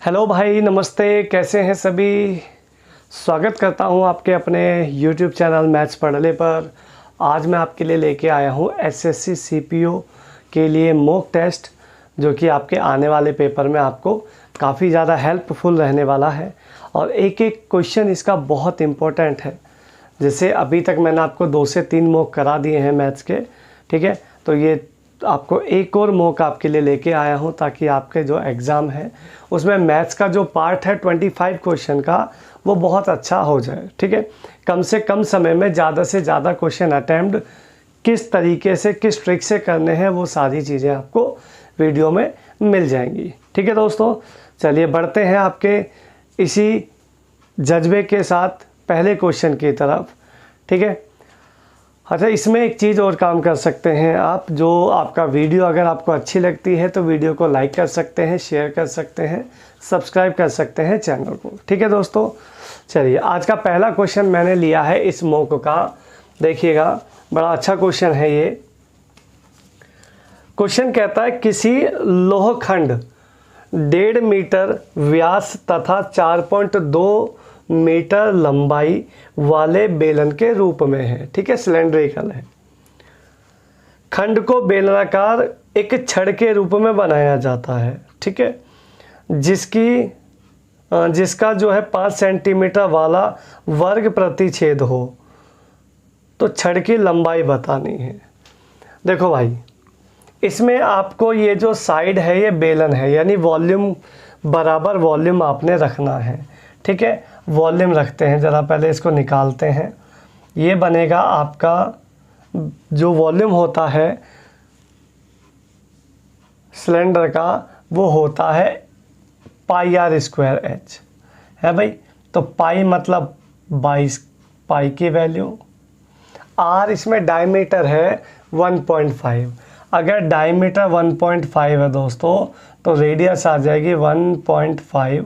Hello भाई, नमस्ते। कैसे हैं सभी? स्वागत करता हूं आपके अपने YouTube चैनल मैथ्स पढ़ले पर। आज मैं आपके लिए लेके आया हूं एसएससी सीपीओ के लिए मॉक टेस्ट, जो कि आपके आने वाले पेपर में आपको काफ़ी ज़्यादा हेल्पफुल रहने वाला है। और एक एक क्वेश्चन इसका बहुत इम्पोर्टेंट है। जैसे अभी तक मैंने आपको 2 से 3 मॉक करा दिए हैं मैथ्स के, ठीक है। तो ये आपको एक और मॉक आपके लिए लेके आया हूँ, ताकि आपके जो एग्ज़ाम है उसमें मैथ्स का जो पार्ट है 25 क्वेश्चन का, वो बहुत अच्छा हो जाए, ठीक है। कम से कम समय में ज़्यादा से ज़्यादा क्वेश्चन अटैम्प्ट किस तरीके से, किस ट्रिक से करने हैं, वो सारी चीज़ें आपको वीडियो में मिल जाएंगी, ठीक है दोस्तों। चलिए बढ़ते हैं आपके इसी जज्बे के साथ पहले क्वेश्चन की तरफ, ठीक है। अच्छा, इसमें एक चीज़ और काम कर सकते हैं आप, जो आपका वीडियो अगर आपको अच्छी लगती है तो वीडियो को लाइक कर सकते हैं, शेयर कर सकते हैं, सब्सक्राइब कर सकते हैं चैनल को, ठीक है दोस्तों। चलिए, आज का पहला क्वेश्चन मैंने लिया है इस मॉक का। देखिएगा, बड़ा अच्छा क्वेश्चन है ये। क्वेश्चन कहता है किसी लोहखंड 1.5 मीटर व्यास तथा 4.2 मीटर लंबाई वाले बेलन के रूप में है, ठीक है, सिलेंड्रिकल है। खंड को बेलनाकार एक छड़ के रूप में बनाया जाता है, ठीक है, जिसका जो है 5 सेंटीमीटर वाला वर्ग प्रतिच्छेद हो। तो छड़ की लंबाई बतानी है। देखो भाई, इसमें आपको ये जो साइड है ये बेलन है, यानी वॉल्यूम बराबर वॉल्यूम आपने रखना है, ठीक है। वॉल्यूम रखते हैं, ज़रा पहले इसको निकालते हैं। ये बनेगा आपका जो वॉल्यूम होता है सिलेंडर का, वो होता है पाई आर स्क्वायर एच, है भाई। तो पाई मतलब 22 पाई की वैल्यू। आर इसमें डायमीटर है 1.5। अगर डायमीटर 1.5 है दोस्तों, तो रेडियस आ जाएगी 1.5,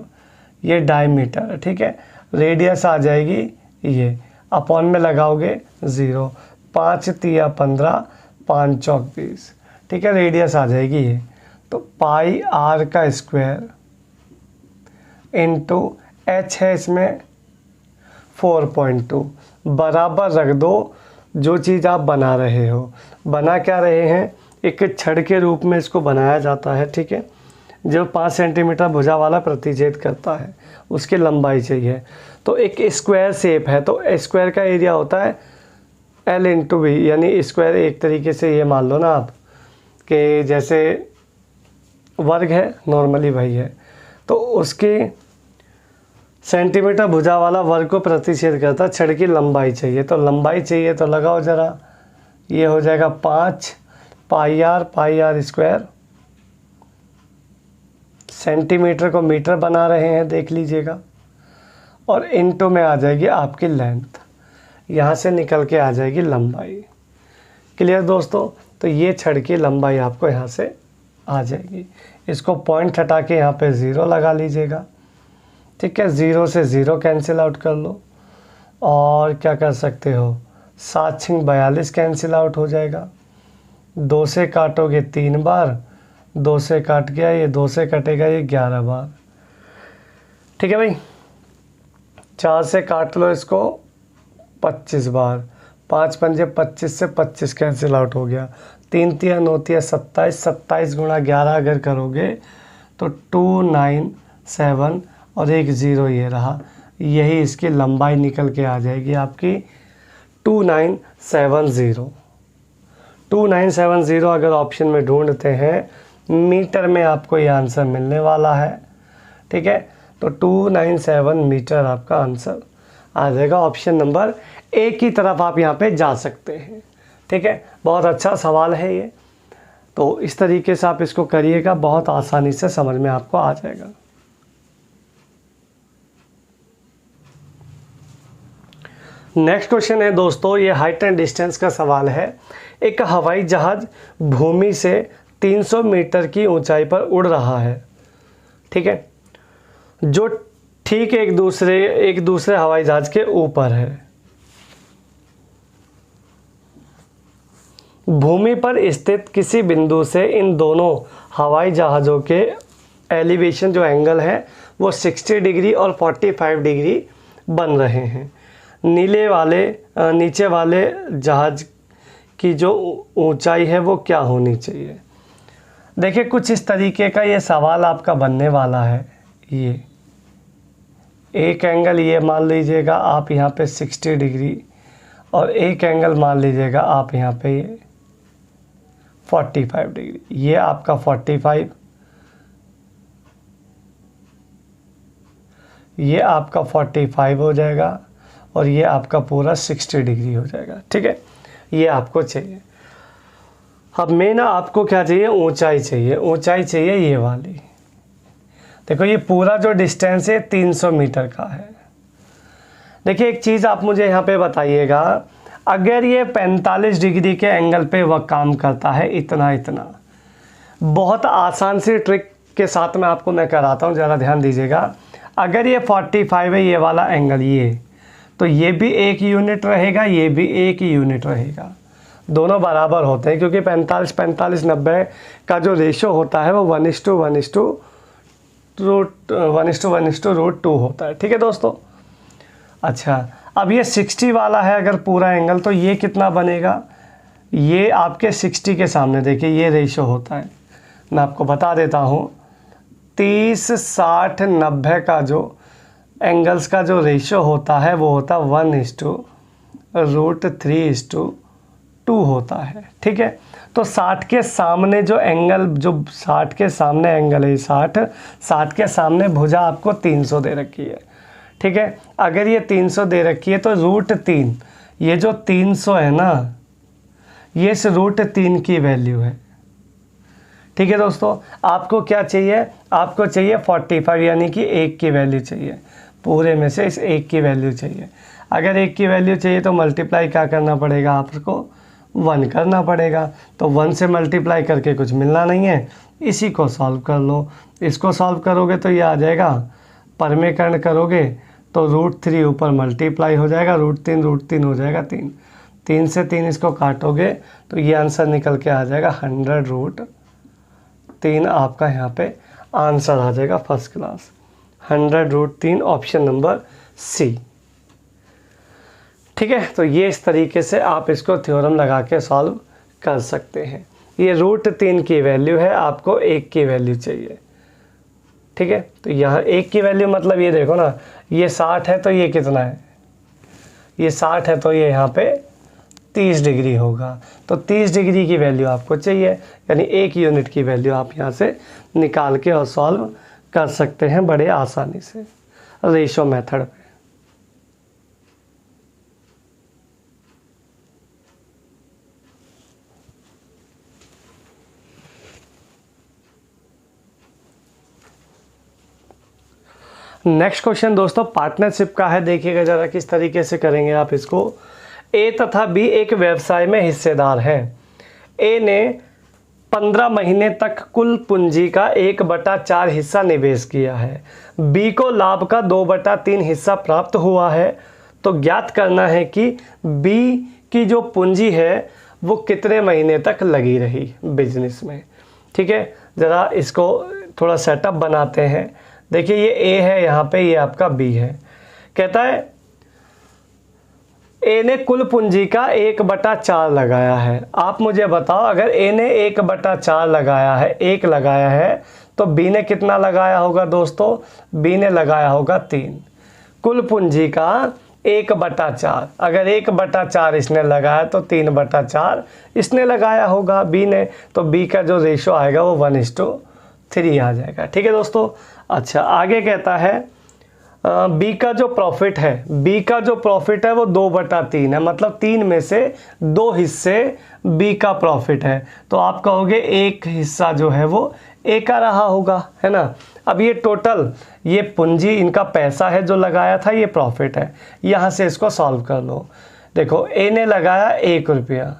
ये डायमीटर है, ठीक है। रेडियस आ जाएगी ये, अपॉन में लगाओगे 0, 5 तिया 15, 5 चौक 20, ठीक है। रेडियस आ जाएगी ये। तो पाई आर का स्क्वायर इंटू एच है इसमें 4.2, बराबर रख दो जो चीज़ आप बना रहे हो। बना क्या रहे हैं? एक छड़ के रूप में इसको बनाया जाता है, ठीक है, जो 5 सेंटीमीटर भुजा वाला प्रतिच्छेद करता है, उसकी लंबाई चाहिए। तो एक स्क्वायर शेप है, तो स्क्वायर का एरिया होता है L इंटू बी, यानी स्क्वायर एक तरीके से ये मान लो ना आप कि जैसे वर्ग है, नॉर्मली वही है, तो उसके सेंटीमीटर भुजा वाला वर्ग को प्रतिच्छेद करता है। छड़ की लंबाई चाहिए, तो लंबाई चाहिए तो लगाओ ज़रा, ये हो जाएगा 5 पाई आर स्क्वायर। सेंटीमीटर को मीटर बना रहे हैं, देख लीजिएगा। और इंटू में आ जाएगी आपकी लेंथ, यहाँ से निकल के आ जाएगी लंबाई। क्लियर दोस्तों? तो ये छड़ की लंबाई आपको यहाँ से आ जाएगी। इसको पॉइंट हटा के यहाँ पे 0 लगा लीजिएगा, ठीक है। 0 से 0 कैंसिल आउट कर लो। और क्या कर सकते हो, 7 6 42 कैंसिल आउट हो जाएगा। 2 से काटोगे 3 बार, 2 से काट गया, ये 2 से कटेगा, ये 11 बार, ठीक है भाई। 4 से काट लो इसको 25 बार, 5 पंजे 25 से 25 कैंसिल आउट हो गया। 3 तिया 9 तिया 27, 27 गुणा 11 अगर करोगे तो 297 और एक 0 ये रहा। यही इसकी लंबाई निकल के आ जाएगी आपकी 2970। 2970 अगर ऑप्शन में ढूंढते हैं, मीटर में आपको ये आंसर मिलने वाला है, ठीक है। तो 297 मीटर आपका आंसर आ जाएगा। ऑप्शन नंबर ए की तरफ आप यहाँ पे जा सकते हैं, ठीक है। बहुत अच्छा सवाल है ये, तो इस तरीके से आप इसको करिएगा, बहुत आसानी से समझ में आपको आ जाएगा। नेक्स्ट क्वेश्चन है दोस्तों, ये हाइट एंड डिस्टेंस का सवाल है। एक हवाई जहाज भूमि से 300 मीटर की ऊंचाई पर उड़ रहा है, ठीक है, जो ठीक एक दूसरे हवाई जहाज के ऊपर है। भूमि पर स्थित किसी बिंदु से इन दोनों हवाई जहाज़ों के एलिवेशन जो एंगल है वो 60 डिग्री और 45 डिग्री बन रहे हैं। नीचे वाले जहाज की जो ऊंचाई है वो क्या होनी चाहिए। देखिए कुछ इस तरीके का ये सवाल आपका बनने वाला है। ये एक एंगल ये मान लीजिएगा आप यहाँ पे 60 डिग्री और एक एंगल मान लीजिएगा आप यहाँ पे 45 डिग्री। ये आपका 45, ये आपका 45 हो जाएगा और ये आपका पूरा 60 डिग्री हो जाएगा। ठीक है, ये आपको चाहिए। अब मेन आपको क्या चाहिए, ऊंचाई चाहिए। ऊंचाई चाहिए ये वाली। देखो ये पूरा जो डिस्टेंस है 300 मीटर का है। देखिए एक चीज़ आप मुझे यहाँ पे बताइएगा, अगर ये 45 डिग्री के एंगल पे वह काम करता है इतना, बहुत आसान सी ट्रिक के साथ में आपको मैं कराता हूँ, ज़रा ध्यान दीजिएगा। अगर ये 45 है ये वाला एंगल, ये तो ये भी 1 यूनिट रहेगा, ये भी 1 यूनिट रहेगा। दोनों बराबर होते हैं क्योंकि 45 90 का जो रेशो होता है वो 1:1:√2 होता है। ठीक है दोस्तों। अच्छा, अब ये 60 वाला है अगर पूरा एंगल, तो ये कितना बनेगा, ये आपके 60 के सामने देखिए ये रेशो होता है। मैं आपको बता देता हूँ, 30 60 90 का जो एंगल्स का जो रेशो होता है वो होता है 1:√3:2 होता है। ठीक है, तो 60 के सामने जो एंगल, जो 60 के सामने एंगल है 60 के सामने भुजा आपको 300 दे रखी है। ठीक है, अगर ये 300 दे रखी है तो √3, ये जो 300 है ना, ये इस √3 की वैल्यू है। ठीक है दोस्तों, आपको क्या चाहिए, आपको चाहिए 45 यानी कि 1 की वैल्यू चाहिए। पूरे में से इस 1 की वैल्यू चाहिए। अगर 1 की वैल्यू चाहिए तो मल्टीप्लाई क्या करना पड़ेगा, आपको 1 करना पड़ेगा। तो 1 से मल्टीप्लाई करके कुछ मिलना नहीं है, इसी को सॉल्व कर लो। इसको सॉल्व करोगे तो ये आ जाएगा, परमेकरण करोगे तो √3 ऊपर मल्टीप्लाई हो जाएगा, √3 हो जाएगा 3 से 3 इसको काटोगे तो ये आंसर निकल के आ जाएगा 100√3। आपका यहाँ पे आंसर आ जाएगा first class, 100√3, option number C. ठीक है, तो ये इस तरीके से आप इसको थ्योरम लगा के सॉल्व कर सकते हैं। ये √3 की वैल्यू है, आपको 1 की वैल्यू चाहिए। ठीक है, तो यहाँ 1 की वैल्यू मतलब ये देखो ना, ये 60 है तो ये कितना है, ये 60 है तो ये यहाँ पे 30 डिग्री होगा। तो 30 डिग्री की वैल्यू आपको चाहिए, यानी 1 यूनिट की वैल्यू आप यहाँ से निकाल के और सॉल्व कर सकते हैं बड़े आसानी से रेशो मेथड में। नेक्स्ट क्वेश्चन दोस्तों पार्टनरशिप का है। देखिएगा जरा किस तरीके से करेंगे आप इसको। ए तथा बी एक व्यवसाय में हिस्सेदार हैं। ए ने 15 महीने तक कुल पूंजी का 1/4 हिस्सा निवेश किया है। बी को लाभ का 2/3 हिस्सा प्राप्त हुआ है। तो ज्ञात करना है कि बी की जो पूंजी है वो कितने महीने तक लगी रही बिजनेस में। ठीक है, ज़रा इसको थोड़ा सेटअप बनाते हैं। देखिए ये ए है यहाँ पे, ये आपका बी है। कहता है ए ने कुल पूंजी का 1/4 लगाया है। आप मुझे बताओ, अगर ए ने 1/4 लगाया है, 1 लगाया है, तो बी ने कितना लगाया होगा दोस्तों, बी ने लगाया होगा 3। कुल पूंजी का 1/4, अगर 1/4 इसने लगाया तो 3/4 इसने लगाया होगा बी ने, तो बी का जो रेशो आएगा वो 1:3 आ जाएगा। ठीक है दोस्तों। अच्छा, आगे कहता है बी का जो प्रॉफिट है, बी का जो प्रॉफिट है वो 2/3 है, मतलब 3 में से 2 हिस्से बी का प्रॉफिट है। तो आप कहोगे 1 हिस्सा जो है वो ए का रहा होगा, है ना। अब ये टोटल, ये पूंजी इनका पैसा है जो लगाया था, ये प्रॉफिट है। यहाँ से इसको सॉल्व कर लो। देखो ए ने लगाया 1 रुपया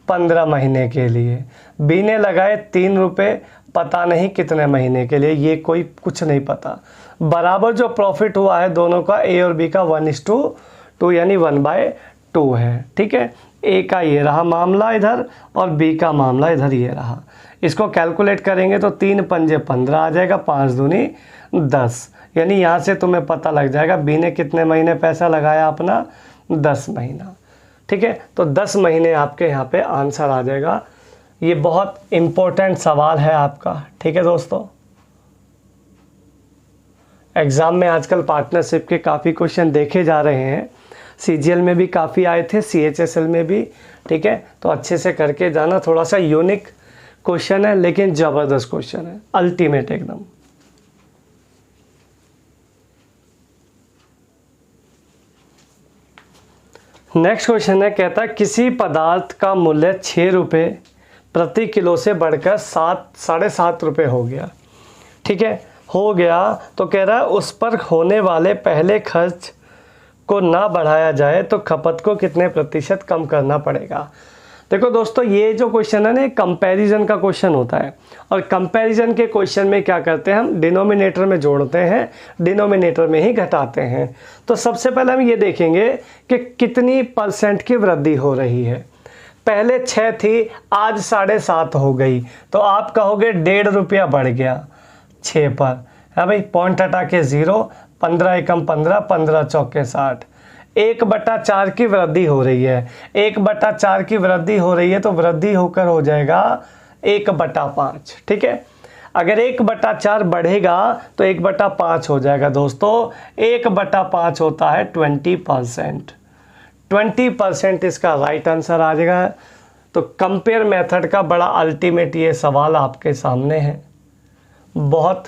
15 महीने के लिए, बी ने लगाए 3 रुपये पता नहीं कितने महीने के लिए, ये कोई कुछ नहीं पता। बराबर जो प्रॉफिट हुआ है दोनों का, ए और बी का 1:2 यानी 1/2 है। ठीक है, ए का ये रहा मामला इधर और बी का मामला इधर ये रहा। इसको कैलकुलेट करेंगे तो 3 पंजे 15 आ जाएगा, 5 दूनी 10, यानी यहाँ से तुम्हें पता लग जाएगा बी ने कितने महीने पैसा लगाया अपना, 10 महीना। ठीक है, तो 10 महीने आपके यहाँ पे आंसर आ जाएगा। ये बहुत इम्पोर्टेंट सवाल है आपका। ठीक है दोस्तों, एग्ज़ाम में आजकल पार्टनरशिप के काफ़ी क्वेश्चन देखे जा रहे हैं, CGL में भी काफ़ी आए थे, CHSL में भी। ठीक है, तो अच्छे से करके जाना। थोड़ा सा यूनिक क्वेश्चन है लेकिन ज़बरदस्त क्वेश्चन है, अल्टीमेट एकदम। नेक्स्ट क्वेश्चन है, कहता है किसी पदार्थ का मूल्य 6 रुपये प्रति किलो से बढ़कर 7.5 रुपये हो गया। ठीक है, हो गया तो कह रहा है उस पर होने वाले पहले खर्च को ना बढ़ाया जाए तो खपत को कितने प्रतिशत कम करना पड़ेगा। देखो दोस्तों, ये जो क्वेश्चन है ना, कंपैरिजन का क्वेश्चन होता है, और कंपैरिजन के क्वेश्चन में क्या करते हैं हम, डिनोमिनेटर में जोड़ते हैं, डिनोमिनेटर में ही घटाते हैं। तो सबसे पहले हम ये देखेंगे कि कितनी % की वृद्धि हो रही है। पहले 6 थी, आज 7.5 हो गई, तो आप कहोगे 1.5 रुपया बढ़ गया 6 पर। है भाई, पॉइंट हटा के 0, 15 एकम 15, 15 चौके 60, 1/4 की वृद्धि हो रही है। 1/4 की वृद्धि हो रही है तो वृद्धि होकर हो जाएगा 1/5। ठीक है, अगर 1/4 बढ़ेगा तो 1/5 हो जाएगा दोस्तों। 1/5 होता है 20%। 20% इसका राइट आंसर आ जाएगा। तो कंपेयर मेथड का बड़ा अल्टीमेट ये सवाल आपके सामने है, बहुत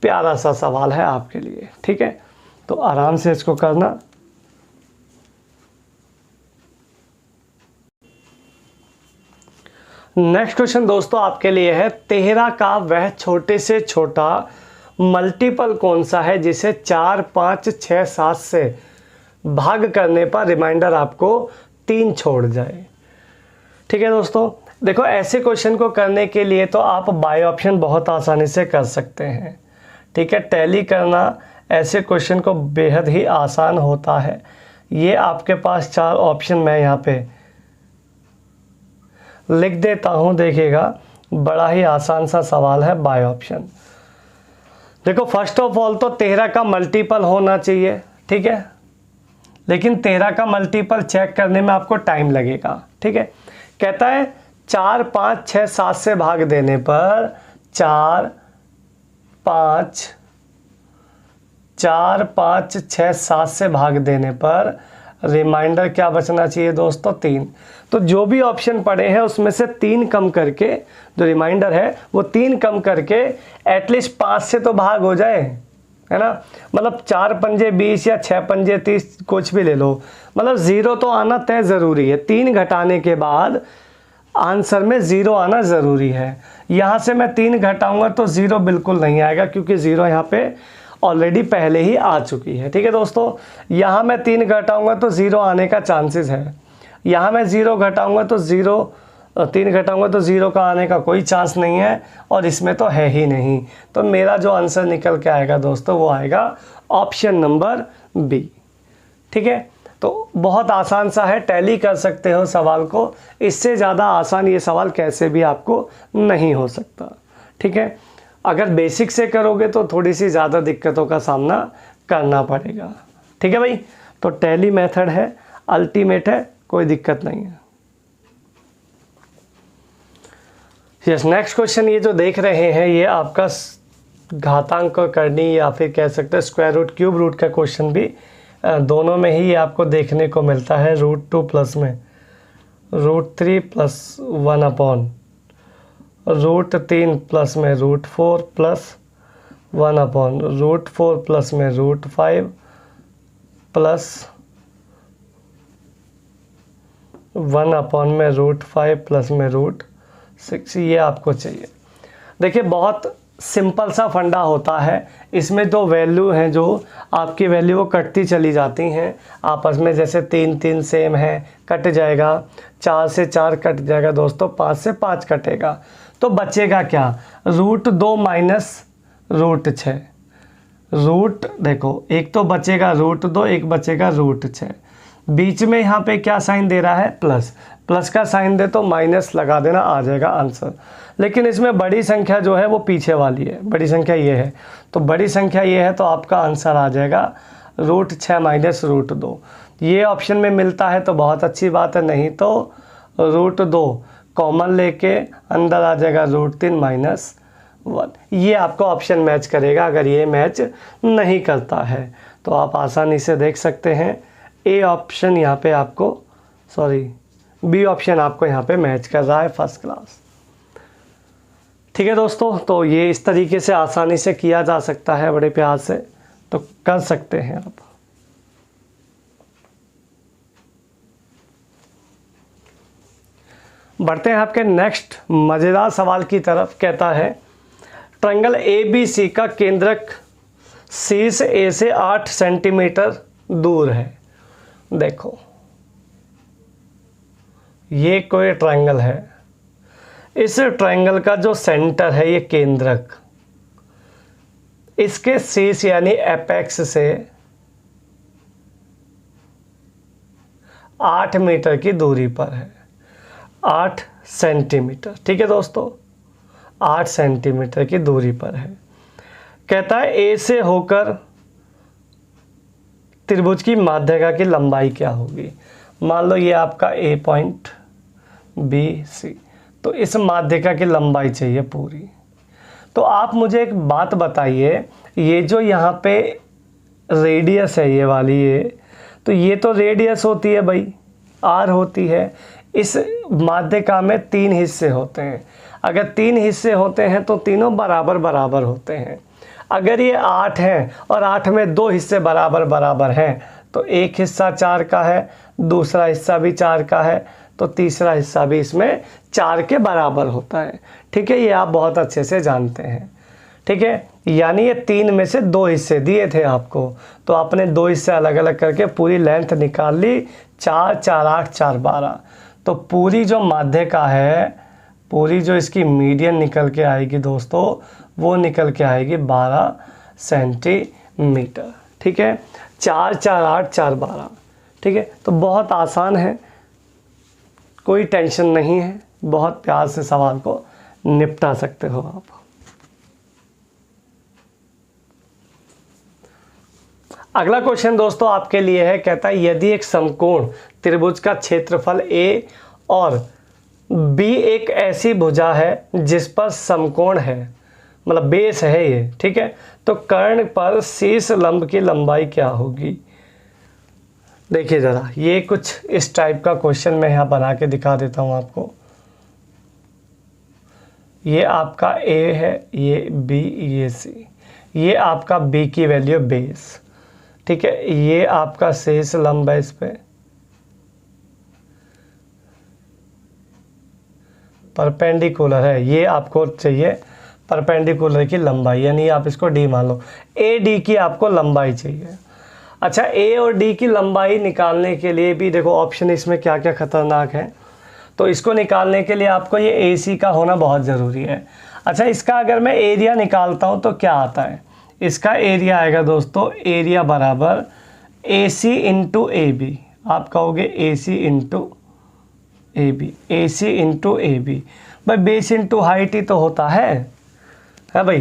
प्यारा सा सवाल है आपके लिए। ठीक है, तो आराम से इसको करना। नेक्स्ट क्वेश्चन दोस्तों आपके लिए है, 13 का वह छोटे से छोटा मल्टीपल कौन सा है जिसे 4, 5, 6, 7 से भाग करने पर रिमाइंडर आपको 3 छोड़ जाए। ठीक है दोस्तों, देखो ऐसे क्वेश्चन को करने के लिए तो आप बाय ऑप्शन बहुत आसानी से कर सकते हैं। ठीक है, टैली करना ऐसे क्वेश्चन को बेहद ही आसान होता है। ये आपके पास 4 ऑप्शन मैं यहाँ पे लिख देता हूँ, देखिएगा बड़ा ही आसान सा सवाल है बाय ऑप्शन। देखो फर्स्ट ऑफ ऑल तो 13 का मल्टीपल होना चाहिए। ठीक है, लेकिन 13 का मल्टीपल चेक करने में आपको टाइम लगेगा। ठीक है, कहता है 4, 5, 6, 7 से भाग देने पर 4, 5, 6, 7 से भाग देने पर रिमाइंडर क्या बचना चाहिए दोस्तों, 3। तो जो भी ऑप्शन पड़े हैं उसमें से 3 कम करके, जो रिमाइंडर है वो 3 कम करके एटलीस्ट 5 से तो भाग हो जाए, है ना। मतलब 4 पंजे 20 या 6 पंजे 30, कुछ भी ले लो, मतलब 0 तो आना तय ज़रूरी है। 3 घटाने के बाद आंसर में 0 आना ज़रूरी है। यहाँ से मैं 3 घटाऊंगा तो 0 बिल्कुल नहीं आएगा, क्योंकि 0 यहाँ पे ऑलरेडी पहले ही आ चुकी है। ठीक है दोस्तों, यहाँ मैं 3 घटाऊंगा तो 0 आने का चांसेस है। यहाँ मैं 0 घटाऊंगा तो 3 घटाऊंगा तो 0 का आने का कोई चांस नहीं है, और इसमें तो है ही नहीं। तो मेरा जो आंसर निकल के आएगा दोस्तों वो आएगा ऑप्शन नंबर बी। ठीक है, तो बहुत आसान सा है, टैली कर सकते हो सवाल को। इससे ज़्यादा आसान ये सवाल कैसे भी आपको नहीं हो सकता। ठीक है, अगर बेसिक से करोगे तो थोड़ी सी ज़्यादा दिक्कतों का सामना करना पड़ेगा। ठीक है भाई, तो टैली मेथड है, अल्टीमेट है, कोई दिक्कत नहीं है। यस, नेक्स्ट क्वेश्चन ये जो देख रहे हैं ये आपका घातांक करनी या फिर कह सकते हैं स्क्वायर रूट क्यूब रूट का क्वेश्चन भी दोनों में ही आपको देखने को मिलता है। √2 प्लस में √3 प्लस 1 अपॉन √3 प्लस में √4 प्लस 1 अपॉन √4 प्लस में √5 प्लस 1 अपॉन में √5 प्लस में √6, ये आपको चाहिए। देखिए बहुत सिंपल सा फंडा होता है। इसमें तो वैल्यू हैं जो आपकी वैल्यू वो कटती चली जाती हैं आपस में, जैसे 3, 3 सेम है, कट जाएगा। 4 से 4 कट जाएगा दोस्तों, 5 से 5 कटेगा, तो बचेगा क्या, √2 माइनस √6। देखो एक तो बचेगा √2, एक बचेगा √6। बीच में यहाँ पे क्या साइन दे रहा है, प्लस, प्लस का साइन दे तो माइनस लगा देना, आ जाएगा आंसर। लेकिन इसमें बड़ी संख्या जो है वो पीछे वाली है, बड़ी संख्या ये है, तो बड़ी संख्या ये है, तो आपका आंसर आ जाएगा √6 माइनस √2। ये ऑप्शन में मिलता है तो बहुत अच्छी बात है, नहीं तो √2 कॉमन लेके अंदर आ जाएगा √3 माइनस 1। ये आपको ऑप्शन मैच करेगा। अगर ये मैच नहीं करता है तो आप आसानी से देख सकते हैं ए ऑप्शन यहाँ पे आपको, सॉरी बी ऑप्शन आपको यहाँ पे मैच कर रहा है फर्स्ट क्लास। ठीक है दोस्तों, तो ये इस तरीके से आसानी से किया जा सकता है, बड़े प्यार से, तो कर सकते हैं आप। बढ़ते हैं आपके नेक्स्ट मज़ेदार सवाल की तरफ। कहता है ट्रायंगल ABC का केंद्रक शीर्ष A से 8 सेंटीमीटर दूर है। देखो ये कोई ट्रायंगल है, इस ट्रायंगल का जो सेंटर है ये केंद्रक, इसके शीर्ष यानी एपेक्स से 8 मीटर की दूरी पर है, 8 सेंटीमीटर। ठीक है दोस्तों, 8 सेंटीमीटर की दूरी पर है। कहता है ए से होकर त्रिभुज की माध्यिका की लंबाई क्या होगी। मान लो ये आपका ए पॉइंट BC, तो इस माध्यिका की लंबाई चाहिए पूरी। तो आप मुझे एक बात बताइए, ये जो यहाँ पे रेडियस है ये वाली, ये तो ये तो रेडियस होती है भाई, R होती है। इस माध्यिका में 3 हिस्से होते हैं, अगर 3 हिस्से होते हैं तो तीनों बराबर बराबर होते हैं। अगर ये 8 हैं और 8 में 2 हिस्से बराबर बराबर हैं तो एक हिस्सा 4 का है, दूसरा हिस्सा भी 4 का है, तो तीसरा हिस्सा भी इसमें 4 के बराबर होता है। ठीक है, ये आप बहुत अच्छे से जानते हैं। ठीक है, यानी ये 3 में से 2 हिस्से दिए थे आपको, तो आपने 2 हिस्से अलग अलग करके पूरी लेंथ निकाल ली, 4 4 8 4 12। तो पूरी जो माध्यिका है, पूरी जो इसकी मीडियन निकल के आएगी दोस्तों, वो निकल के आएगी 12 सेंटीमीटर। ठीक है, 4 4 8 4 12। ठीक है, तो बहुत आसान है, कोई टेंशन नहीं है, बहुत प्यार से सवाल को निपटा सकते हो आप। अगला क्वेश्चन दोस्तों आपके लिए है। कहता है यदि एक समकोण त्रिभुज का क्षेत्रफल A और B एक ऐसी भुजा है जिस पर समकोण है, मतलब बेस है ये, ठीक है, तो कर्ण पर शीर्ष लंब की लंबाई क्या होगी। देखिए ज़रा, ये कुछ इस टाइप का क्वेश्चन मैं यहाँ बना के दिखा देता हूँ आपको। ये आपका A है, ये B, ये C, ये आपका B की वैल्यू बेस। ठीक है, ये आपका शेष लंब है, इस पे परपेंडिकुलर है, ये आपको चाहिए परपेंडिकुलर की लंबाई, यानी आप इसको D मान लो। AD की आपको लंबाई चाहिए। अच्छा, A और D की लंबाई निकालने के लिए भी देखो ऑप्शन इसमें क्या क्या खतरनाक है, तो इसको निकालने के लिए आपको ये AC का होना बहुत ज़रूरी है। अच्छा, इसका अगर मैं एरिया निकालता हूँ तो क्या आता है, इसका एरिया आएगा दोस्तों, एरिया बराबर AC इंटू AB। आप कहोगे AC into AB, AC into AB। भाई बेस इंटू हाइट ही तो होता है भाई,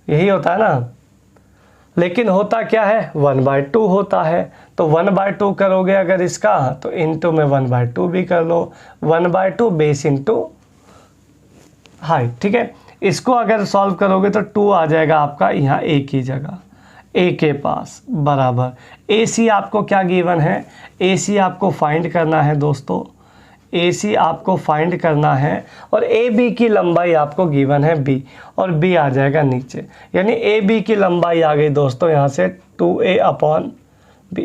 यही होता है ना। लेकिन होता क्या है, 1/2 होता है, तो 1/2 करोगे अगर इसका, तो इंटू में 1/2 भी कर लो, 1/2 बेस इंटू हाइट। ठीक है, इसको अगर सॉल्व करोगे तो 2 आ जाएगा आपका यहाँ A की जगह, A के पास बराबर AC आपको क्या गिवन है, AC आपको फाइंड करना है दोस्तों, AC आपको फाइंड करना है, और AB की लंबाई आपको गिवन है B, और B आ जाएगा नीचे, यानी AB की लंबाई आ गई दोस्तों यहाँ से 2A/B,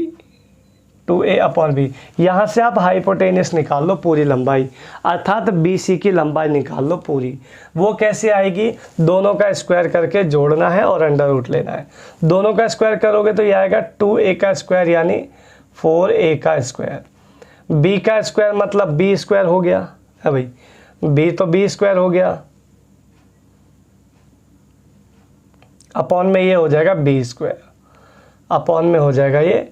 2A/B। यहाँ से आप हाइपोटेनस निकाल लो पूरी लंबाई, अर्थात BC की लंबाई निकाल लो पूरी। वो कैसे आएगी, दोनों का स्क्वायर करके जोड़ना है और अंडर रूट लेना है। दोनों का स्क्वायर करोगे तो ये आएगा 2A का स्क्वायर यानी 4A का स्क्वायर, B का स्क्वायर मतलब B स्क्वायर हो गया है भाई, B तो B स्क्वायर हो गया, अपॉन में ये हो जाएगा B स्क्वायर, अपॉन में हो जाएगा ये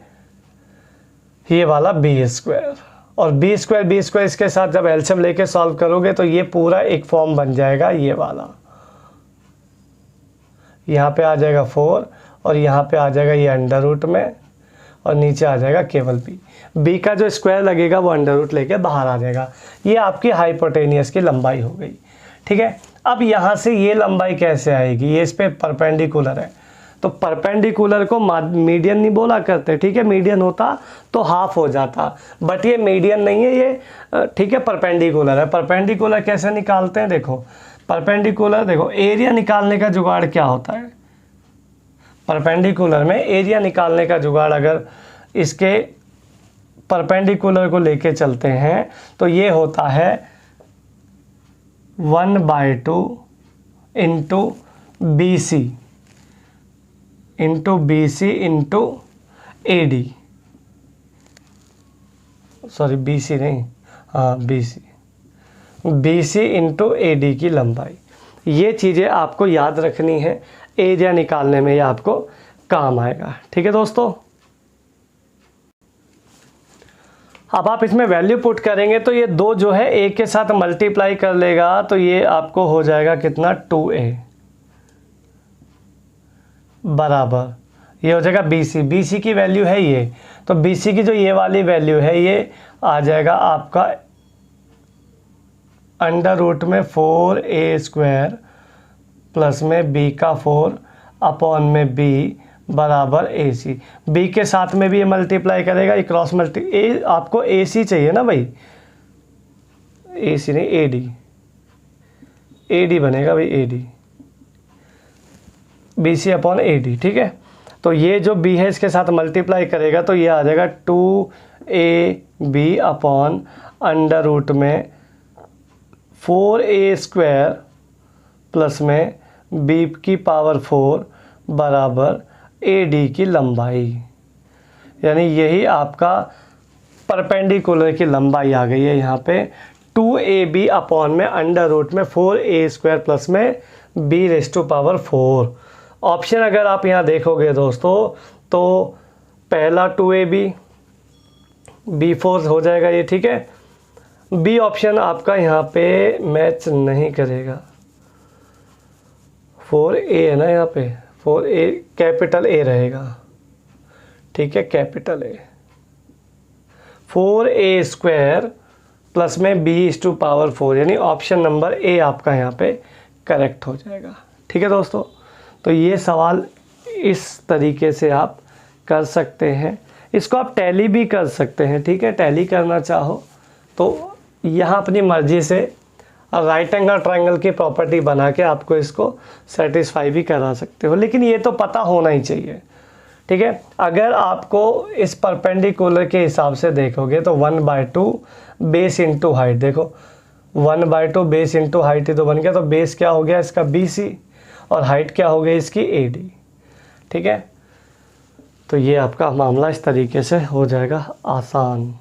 ये वाला बी स्क्वायर, और बी स्क्वायर इसके साथ जब एलसीएम लेके सॉल्व करोगे तो ये पूरा एक फॉर्म बन जाएगा, ये वाला। यहाँ पे आ जाएगा 4 और यहाँ पे आ जाएगा ये अंडर रूट में, और नीचे आ जाएगा केवल बी का जो स्क्वायर लगेगा वो अंडर रूट लेके बाहर आ जाएगा। ये आपकी हाइपोटेनियस की लंबाई हो गई। ठीक है, अब यहाँ से ये लंबाई कैसे आएगी, ये इस पे परपेंडिकुलर है, तो परपेंडिकुलर को मीडियन नहीं बोला करते। ठीक है, मीडियन होता तो हाफ हो जाता, बट ये मीडियन नहीं है ये। ठीक है, परपेंडिकुलर है। परपेंडिकुलर कैसे निकालते हैं, देखो परपेंडिकुलर, देखो एरिया निकालने का जुगाड़ क्या होता है। परपेंडिकुलर में एरिया निकालने का जुगाड़, अगर इसके परपेंडिकुलर को लेके चलते हैं तो ये होता है 1/2 into B C into A D, sorry B C नहीं, हाँ B C into A D की लंबाई। ये चीज़ें आपको याद रखनी है, एरिया निकालने में ये आपको काम आएगा। ठीक है दोस्तों, अब आप इसमें वैल्यू पुट करेंगे तो ये 2 जो है ए के साथ मल्टीप्लाई कर लेगा, तो ये आपको हो जाएगा कितना, 2a बराबर ये हो जाएगा बी सी की वैल्यू है ये, तो बी सी की जो ये वाली वैल्यू है ये आ जाएगा आपका अंडर रूट में 4a² प्लस में b का 4 अपॉन में b बराबर ए सी। बी के साथ में भी ये मल्टीप्लाई करेगा, ये क्रॉस आपको ए सी चाहिए ना भाई, ए सी नहीं ए डी बनेगा भाई, A D B C upon A D. ठीक है, तो ये जो बी है इसके साथ मल्टीप्लाई करेगा तो ये आ जाएगा 2ab अपॉन अंडर रूट में 4a² प्लस में b की पावर 4 बराबर ए डी की लंबाई। यानी यही आपका परपेंडिकुलर की लंबाई आ गई है यहाँ पे 2ab अपॉन में अंडर रूट में 4a² प्लस में b⁴। ऑप्शन अगर आप यहाँ देखोगे दोस्तों तो पहला 2ab b4 हो जाएगा ये। ठीक है, बी ऑप्शन आपका यहाँ पे मैच नहीं करेगा, 4a है ना यहाँ पे, 4a कैपिटल ए रहेगा। ठीक है, कैपिटल ए 4a² प्लस में b⁴, यानी ऑप्शन नंबर ए आपका यहाँ पे करेक्ट हो जाएगा। ठीक है दोस्तों, तो ये सवाल इस तरीके से आप कर सकते हैं। इसको आप टैली भी कर सकते हैं। ठीक है, टैली करना चाहो तो यहाँ अपनी मर्जी से राइट एंगल ट्रायंगल की प्रॉपर्टी बना के आपको इसको सेटिस्फाई भी करा सकते हो, लेकिन ये तो पता होना ही चाहिए। ठीक है, अगर आपको इस परपेंडिकुलर के हिसाब से देखोगे तो 1/2 बेस इंटू हाइट, देखो 1/2 बेस इंटू हाइट ही तो बन गया, तो बेस क्या हो गया इसका BC और हाइट क्या हो गई इसकी AD। ठीक है, तो ये आपका मामला इस तरीके से हो जाएगा आसान।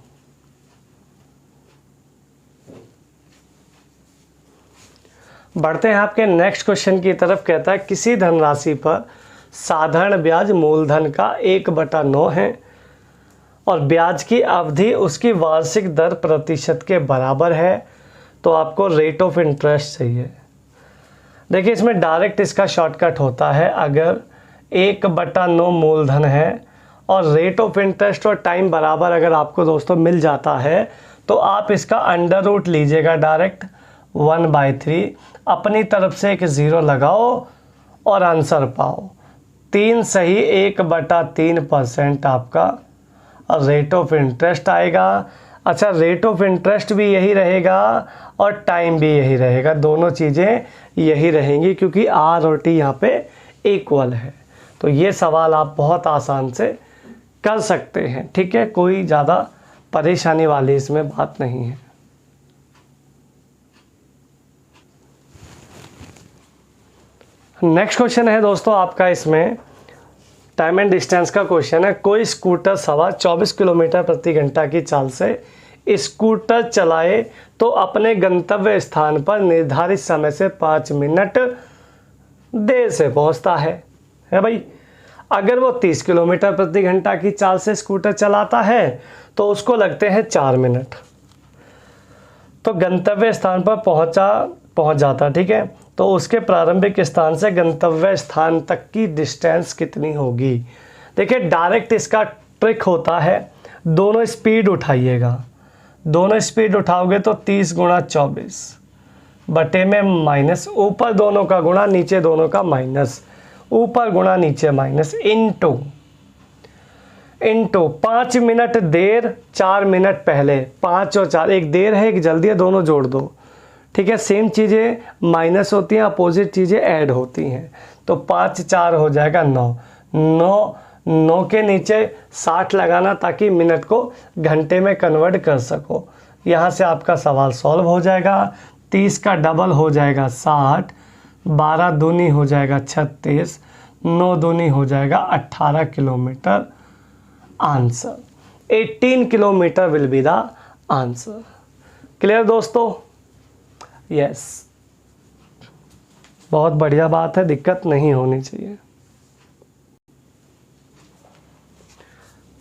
बढ़ते हैं आपके नेक्स्ट क्वेश्चन की तरफ। कहता है किसी धनराशि पर साधारण ब्याज मूलधन का 1/9 है और ब्याज की अवधि उसकी वार्षिक दर प्रतिशत के बराबर है, तो आपको रेट ऑफ इंटरेस्ट चाहिए। देखिए इसमें डायरेक्ट इसका शॉर्टकट होता है, अगर 1/9 मूलधन है और रेट ऑफ इंटरेस्ट और टाइम बराबर अगर आपको दोस्तों मिल जाता है तो आप इसका अंडर रूट लीजिएगा डायरेक्ट 1/3, अपनी तरफ से एक 0 लगाओ और आंसर पाओ। 3 सही 1/3% आपका रेट ऑफ इंटरेस्ट आएगा। अच्छा, रेट ऑफ इंटरेस्ट भी यही रहेगा और टाइम भी यही रहेगा, दोनों चीज़ें यही रहेंगी क्योंकि R और T यहाँ पे इक्वल है। तो ये सवाल आप बहुत आसान से कर सकते हैं। ठीक है, कोई ज़्यादा परेशानी वाली इसमें बात नहीं है। नेक्स्ट क्वेश्चन है दोस्तों आपका, इसमें टाइम एंड डिस्टेंस का क्वेश्चन है। कोई स्कूटर सवार 24 किलोमीटर प्रति घंटा की चाल से स्कूटर चलाए तो अपने गंतव्य स्थान पर निर्धारित समय से 5 मिनट देर से पहुंचता है भाई। अगर वो 30 किलोमीटर प्रति घंटा की चाल से स्कूटर चलाता है तो उसको लगते हैं 4 मिनट। तो गंतव्य स्थान पर पहुंच जाता, ठीक है। तो उसके प्रारंभिक स्थान से गंतव्य स्थान तक की डिस्टेंस कितनी होगी। देखिए डायरेक्ट इसका ट्रिक होता है, दोनों स्पीड उठाइएगा, दोनों स्पीड उठाओगे तो 30 गुणा 24 बटे में माइनस, ऊपर दोनों का गुणा नीचे दोनों का माइनस, ऊपर गुणा नीचे माइनस, इनटू 5 मिनट देर 4 मिनट पहले, 5 और 4 एक देर है एक जल्दी है, दोनों जोड़ दो, ठीक है। सेम चीज़ें माइनस होती हैं, अपोजिट चीज़ें ऐड होती हैं। तो 5 4 हो जाएगा 9 के नीचे 60 लगाना ताकि मिनट को घंटे में कन्वर्ट कर सको। यहाँ से आपका सवाल सॉल्व हो जाएगा। 30 का डबल हो जाएगा 60, 12 दूनी हो जाएगा 36, 9 दूनी हो जाएगा 18 kilometre. Answer 18 kilometre will be the answer. Clear दोस्तों? यस, बहुत बढ़िया बात है, दिक्कत नहीं होनी चाहिए।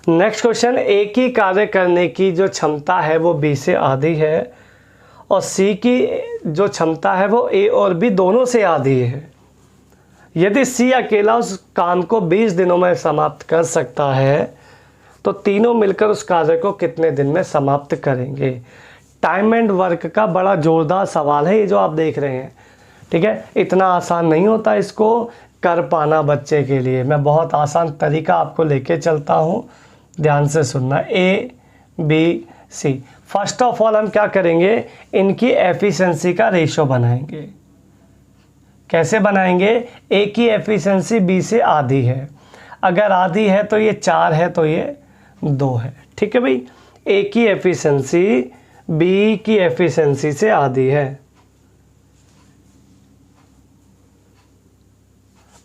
नेक्स्ट क्वेश्चन, एक ही कार्य करने की जो क्षमता है वो B से आधी है और C की जो क्षमता है वो A और B दोनों से आधी है। यदि C अकेला उस काम को 20 दिनों में समाप्त कर सकता है तो तीनों मिलकर उस कार्य को कितने दिन में समाप्त करेंगे। टाइम एंड वर्क का बड़ा जोरदार सवाल है ये जो आप देख रहे हैं, ठीक है। इतना आसान नहीं होता इसको कर पाना बच्चे के लिए। मैं बहुत आसान तरीका आपको लेके चलता हूँ, ध्यान से सुनना। A B C, first of all हम क्या करेंगे, इनकी एफिशिएंसी का रेशो बनाएंगे। कैसे बनाएंगे? A की एफिशिएंसी B से आधी है, अगर आधी है तो ये 4 है तो ये 2 है, ठीक है भाई। A की एफिशिएंसी B की एफिशिएंसी से आधी है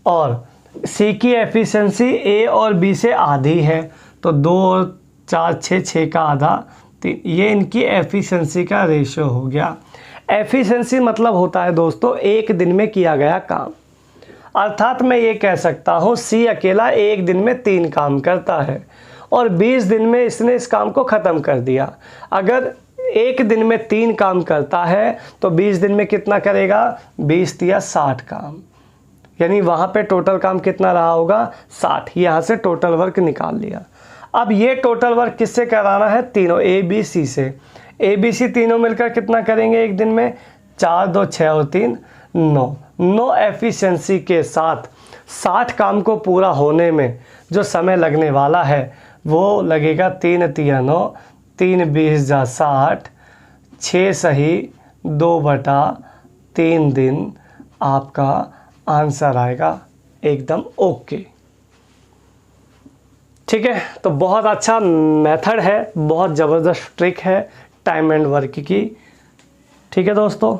और C की एफिशिएंसी A और B से आधी है, तो 2 और 4 6, 6 का आधा 3, ये इनकी एफिशिएंसी का रेशियो हो गया। एफिशिएंसी मतलब होता है दोस्तों एक दिन में किया गया काम, अर्थात मैं ये कह सकता हूँ C अकेला एक दिन में 3 काम करता है और 20 दिन में इसने इस काम को ख़त्म कर दिया। अगर एक दिन में 3 काम करता है तो 20 दिन में कितना करेगा, 20 या 60 काम, यानी वहाँ पे टोटल काम कितना रहा होगा, 60। यहाँ से टोटल वर्क निकाल लिया। अब ये टोटल वर्क किससे कराना है, तीनों A B C से। A B C तीनों मिलकर कितना करेंगे एक दिन में, 4 2 6 और 3 9 एफिशिएंसी के साथ 60 काम को पूरा होने में जो समय लगने वाला है वो लगेगा 3 3 9, 3 20 जा 60, 6 सही 2/3 दिन आपका आंसर आएगा एकदम ओके, ठीक है। तो बहुत अच्छा मेथड है, बहुत ज़बरदस्त ट्रिक है टाइम एंड वर्क की, ठीक है दोस्तों।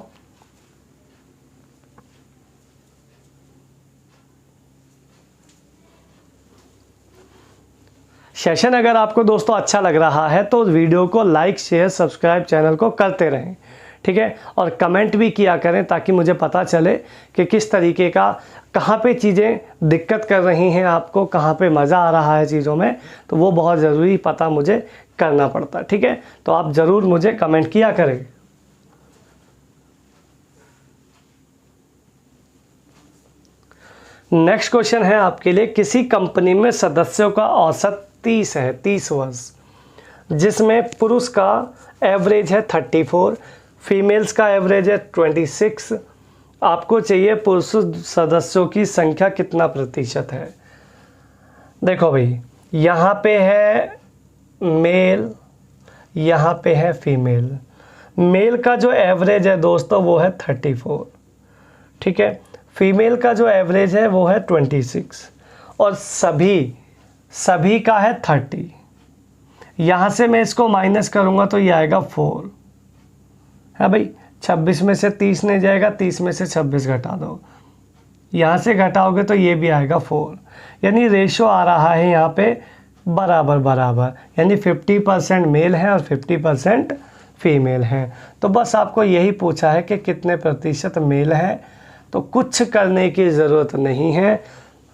सेशन अगर आपको दोस्तों अच्छा लग रहा है तो वीडियो को लाइक शेयर सब्सक्राइब चैनल को करते रहें, ठीक है। और कमेंट भी किया करें ताकि मुझे पता चले कि किस तरीके का, कहाँ पे चीज़ें दिक्कत कर रही हैं आपको, कहाँ पे मज़ा आ रहा है चीज़ों में, तो वो बहुत ज़रूरी पता मुझे करना पड़ता है, ठीक है। तो आप ज़रूर मुझे कमेंट किया करें। नेक्स्ट क्वेश्चन है आपके लिए, किसी कंपनी में सदस्यों का औसत 30 है, 30 वर्ष, जिसमें पुरुष का एवरेज है 34, फीमेल्स का एवरेज है 26। आपको चाहिए पुरुष सदस्यों की संख्या कितना प्रतिशत है। देखो भाई, यहाँ पे है मेल, यहाँ पे है फीमेल। मेल का जो एवरेज है दोस्तों वो है 34, ठीक है। फीमेल का जो एवरेज है वो है 26 और सभी का है 30। यहाँ से मैं इसको माइनस करूँगा तो ये आएगा 4 है भाई। 26 में से 30 नहीं जाएगा, 30 में से 26 घटा दो, यहाँ से घटाओगे तो ये भी आएगा 4, यानी रेशो आ रहा है यहाँ पे बराबर बराबर, यानी 50% मेल है और 50% फीमेल है। तो बस आपको यही पूछा है कि कितने प्रतिशत मेल है, तो कुछ करने की ज़रूरत नहीं है,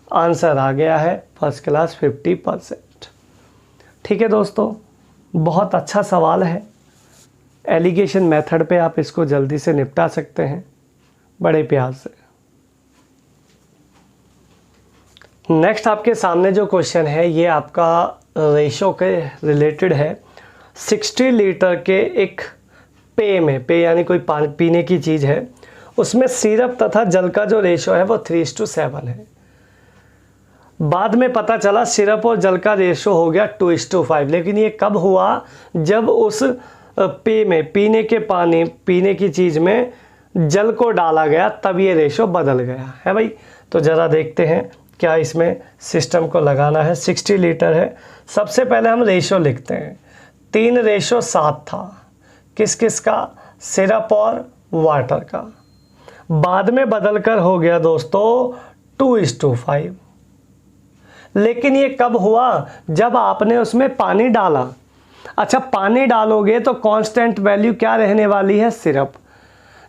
आंसर आ गया है फर्स्ट क्लास 50%। ठीक है दोस्तों, बहुत अच्छा सवाल है। एलिगेशन मेथड पे आप इसको जल्दी से निपटा सकते हैं बड़े प्यार से। नेक्स्ट आपके सामने जो क्वेश्चन है ये आपका रेशो के रिलेटेड है। 60 लीटर के एक पे में, पे यानी कोई पानी पीने की चीज़ है, उसमें सिरप तथा जल का जो रेशो है वो 3:7 है। बाद में पता चला सिरप और जल का रेशो हो गया 2:5। लेकिन ये कब हुआ? जब उस पे में पीने की चीज़ में जल को डाला गया, तब ये रेशो बदल गया है भाई। तो ज़रा देखते हैं क्या इसमें सिस्टम को लगाना है। 60 लीटर है, सबसे पहले हम रेशो लिखते हैं। 3:7 था, किस किस का? सिरप और वाटर का। बाद में बदल कर हो गया दोस्तों 2:5। लेकिन ये कब हुआ? जब आपने उसमें पानी डाला। अच्छा, पानी डालोगे तो कांस्टेंट वैल्यू क्या रहने वाली है? सिरप।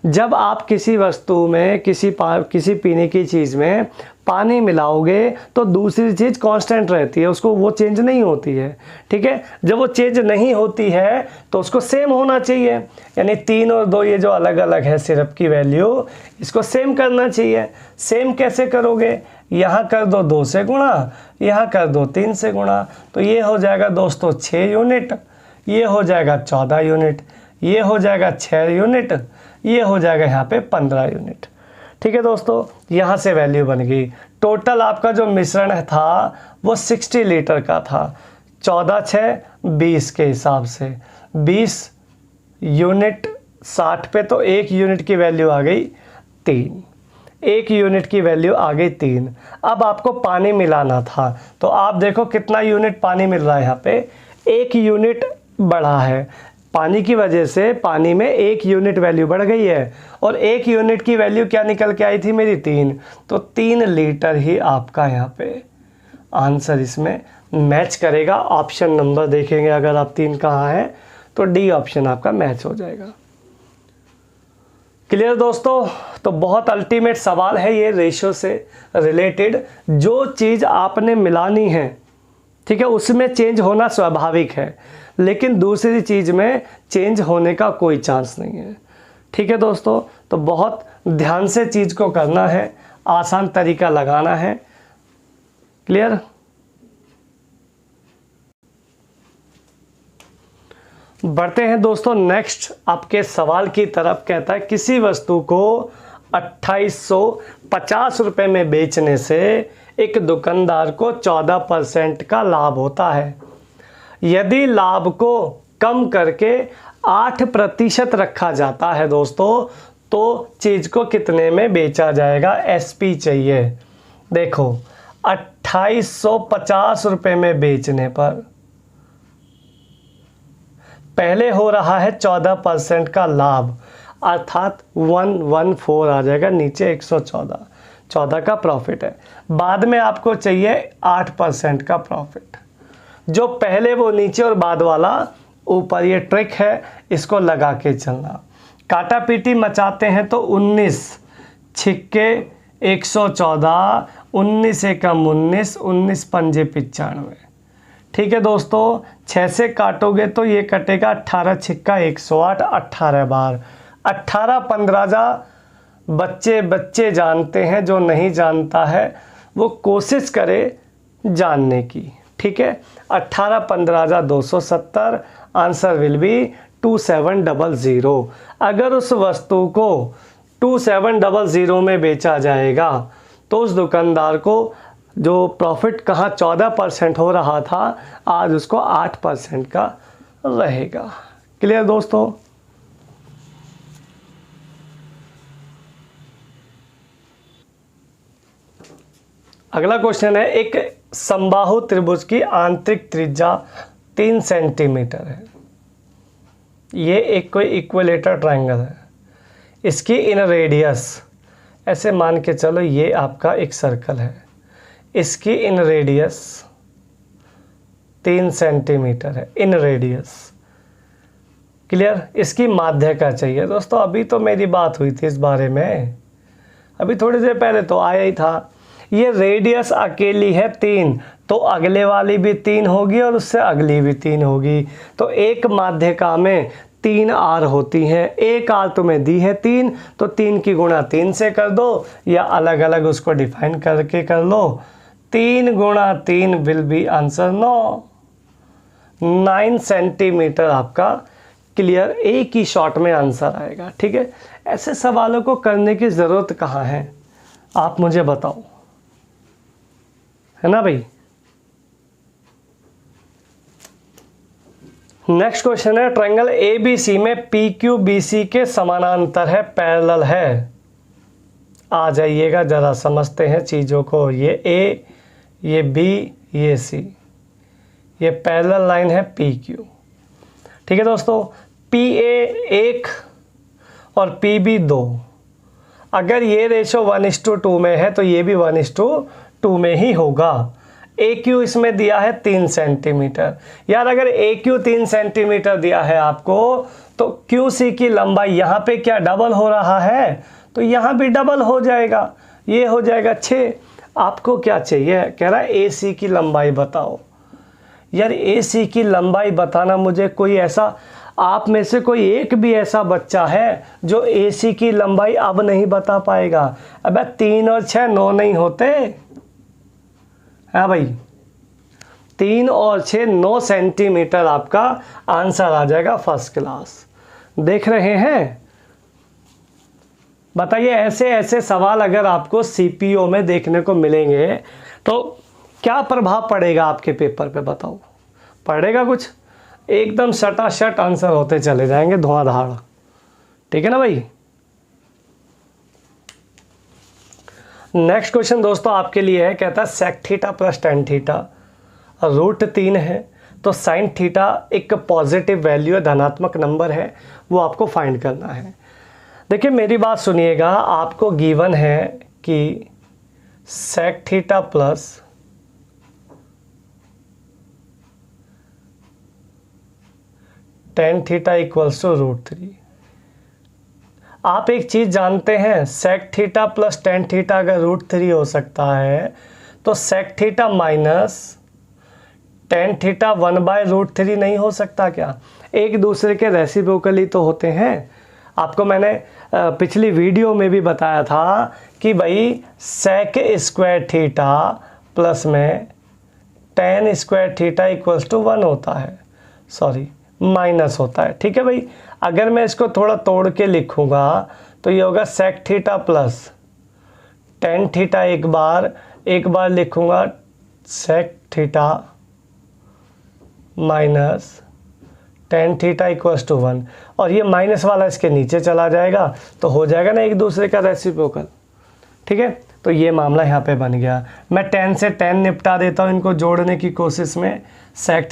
जब आप किसी वस्तु में किसी पीने की चीज़ में पानी मिलाओगे तो दूसरी चीज़ कांस्टेंट रहती है, उसको वो चेंज नहीं होती है। ठीक है, जब वो चेंज नहीं होती है तो उसको सेम होना चाहिए। यानी 3 और 2 ये जो अलग अलग है सिरप की वैल्यू, इसको सेम करना चाहिए। सेम कैसे करोगे? यहाँ कर दो 2 से गुणा, यहाँ कर दो 3 से गुणा, तो ये हो जाएगा दोस्तों 6 यूनिट, ये हो जाएगा 14 यूनिट, ये हो जाएगा 6 यूनिट, ये हो जाएगा यहाँ पे 15 यूनिट। ठीक है दोस्तों, यहाँ से वैल्यू बन गई। टोटल आपका जो मिश्रण था वो 60 लीटर का था। 14 6 20 के हिसाब से 20 यूनिट 60 पे, तो 1 यूनिट की वैल्यू आ गई 3। 1 यूनिट की वैल्यू आ गई 3। अब आपको पानी मिलाना था, तो आप देखो कितना यूनिट पानी मिल रहा है यहाँ पे, 1 यूनिट बढ़ा है। पानी की वजह से पानी में 1 यूनिट वैल्यू बढ़ गई है, और 1 यूनिट की वैल्यू क्या निकल के आई थी मेरी? 3। तो 3 लीटर ही आपका यहाँ पे आंसर इसमें मैच करेगा। ऑप्शन नंबर देखेंगे अगर आप 3 कहाँ है तो डी ऑप्शन आपका मैच हो जाएगा। क्लियर दोस्तों? तो बहुत अल्टीमेट सवाल है ये रेशो से रिलेटेड। जो चीज़ आपने मिलानी है, ठीक है, उसमें चेंज होना स्वाभाविक है, लेकिन दूसरी चीज़ में चेंज होने का कोई चांस नहीं है। ठीक है दोस्तों, तो बहुत ध्यान से चीज़ को करना है, आसान तरीका लगाना है। क्लियर? बढ़ते हैं दोस्तों नेक्स्ट आपके सवाल की तरफ। कहता है किसी वस्तु को 2850 रुपये में बेचने से एक दुकानदार को 14% का लाभ होता है। यदि लाभ को कम करके 8% रखा जाता है दोस्तों, तो चीज़ को कितने में बेचा जाएगा? एसपी चाहिए। देखो 2850 रुपये में बेचने पर पहले हो रहा है 14% का लाभ, अर्थात 114 आ जाएगा, नीचे 114 का प्रॉफिट है। बाद में आपको चाहिए 8% का प्रॉफिट। जो पहले वो नीचे और बाद वाला ऊपर, ये ट्रिक है, इसको लगा के चलना। काटा पीटी मचाते हैं तो 19 छिक्के 114, 19 एकम 19, 19 पंजे 95। ठीक है दोस्तों, 6 से काटोगे तो ये कटेगा 18 छिक्का 108, 18 बार। 18 15 जा बच्चे जानते हैं, जो नहीं जानता है वो कोशिश करे जानने की। ठीक है, 18 15 जा 270, आंसर विल बी 2700। अगर उस वस्तु को 2700 में बेचा जाएगा तो उस दुकानदार को जो प्रॉफिट कहाँ 14% हो रहा था, आज उसको 8% का रहेगा। क्लियर दोस्तों? अगला क्वेश्चन है, एक समबाहु त्रिभुज की आंतरिक त्रिज्या 3 सेंटीमीटर है। ये एक कोई इक्विलेटर ट्रायंगल है। इसकी इन रेडियस, ऐसे मान के चलो ये आपका एक सर्कल है, इसकी इन रेडियस 3 सेंटीमीटर है, इन रेडियस। क्लियर? इसकी माध्यिका चाहिए दोस्तों। अभी तो मेरी बात हुई थी इस बारे में, अभी थोड़ी देर पहले तो आया ही था। ये रेडियस अकेली है 3, तो अगले वाली भी 3 होगी और उससे अगली भी 3 होगी। तो एक माध्यिका में 3 आर होती हैं, एक आर तुम्हें दी है 3, तो 3 की गुणा 3 से कर दो, या अलग अलग उसको डिफाइन करके कर लो। 3 गुणा 3 विल बी आंसर 9 सेंटीमीटर आपका क्लियर, एक ही शॉट में आंसर आएगा। ठीक है, ऐसे सवालों को करने की ज़रूरत कहाँ है, आप मुझे बताओ, है ना भाई। नेक्स्ट क्वेश्चन है, ट्रायंगल ABC में PQBC के समानांतर है, पैरेलल है। आ जाइएगा जरा समझते हैं चीज़ों को। ये A, ये B, ये C, ये पैरेलल लाइन है PQ। ठीक है दोस्तों, PA 1 और PB 2। अगर ये रेशो 1:2 में है तो ये भी 1:2 में ही होगा। AQ इसमें दिया है 3 सेंटीमीटर। यार अगर AQ 3 सेंटीमीटर दिया है आपको, तो QC की लंबाई यहाँ पे क्या डबल हो रहा है, तो यहाँ भी डबल हो जाएगा, ये हो जाएगा 6। आपको क्या चाहिए, कह रहा है AC की लंबाई बताओ। यार AC की लंबाई बताना, मुझे कोई ऐसा, आप में से कोई एक भी ऐसा बच्चा है जो AC की लंबाई अब नहीं बता पाएगा। अबे 3 और 6 9 नहीं होते, हाँ भाई, 3 और 6 9 सेंटीमीटर आपका आंसर आ जाएगा फर्स्ट क्लास। देख रहे हैं, बताइए ऐसे ऐसे सवाल अगर आपको CPO में देखने को मिलेंगे तो क्या प्रभाव पड़ेगा आपके पेपर पे, बताओ। पड़ेगा कुछ, एकदम शटाशट आंसर होते चले जाएंगे, धुआंधार। ठीक है ना भाई। नेक्स्ट क्वेश्चन दोस्तों आपके लिए है, कहता है sec theta plus tan theta √3 है, तो साइन थीटा एक पॉजिटिव वैल्यू है, धनात्मक नंबर है, वो आपको फाइंड करना है। देखिए मेरी बात सुनिएगा, आपको गिवन है कि sec theta plus tan theta equals to √3। आप एक चीज़ जानते हैं, sec theta plus tan theta अगर √3 हो सकता है, तो sec theta minus tan theta 1/√3 नहीं हो सकता क्या? एक दूसरे के रेसिप्रोकली तो होते हैं। आपको मैंने पिछली वीडियो में भी बताया था कि भाई सेक स्क्वायर थीटा प्लस में tan square theta equals to 1 होता है, सॉरी माइनस होता है। ठीक है भाई, अगर मैं इसको थोड़ा तोड़ के लिखूंगा तो ये होगा sec theta plus tan theta, एक बार लिखूंगा sec theta minus tan theta equals to 1, और ये माइनस वाला इसके नीचे चला जाएगा, तो हो जाएगा ना एक दूसरे का रेसिप्रोकल। ठीक है, तो ये मामला यहाँ पे बन गया। मैं 10 से 10 निपटा देता हूँ इनको जोड़ने की कोशिश में। सेक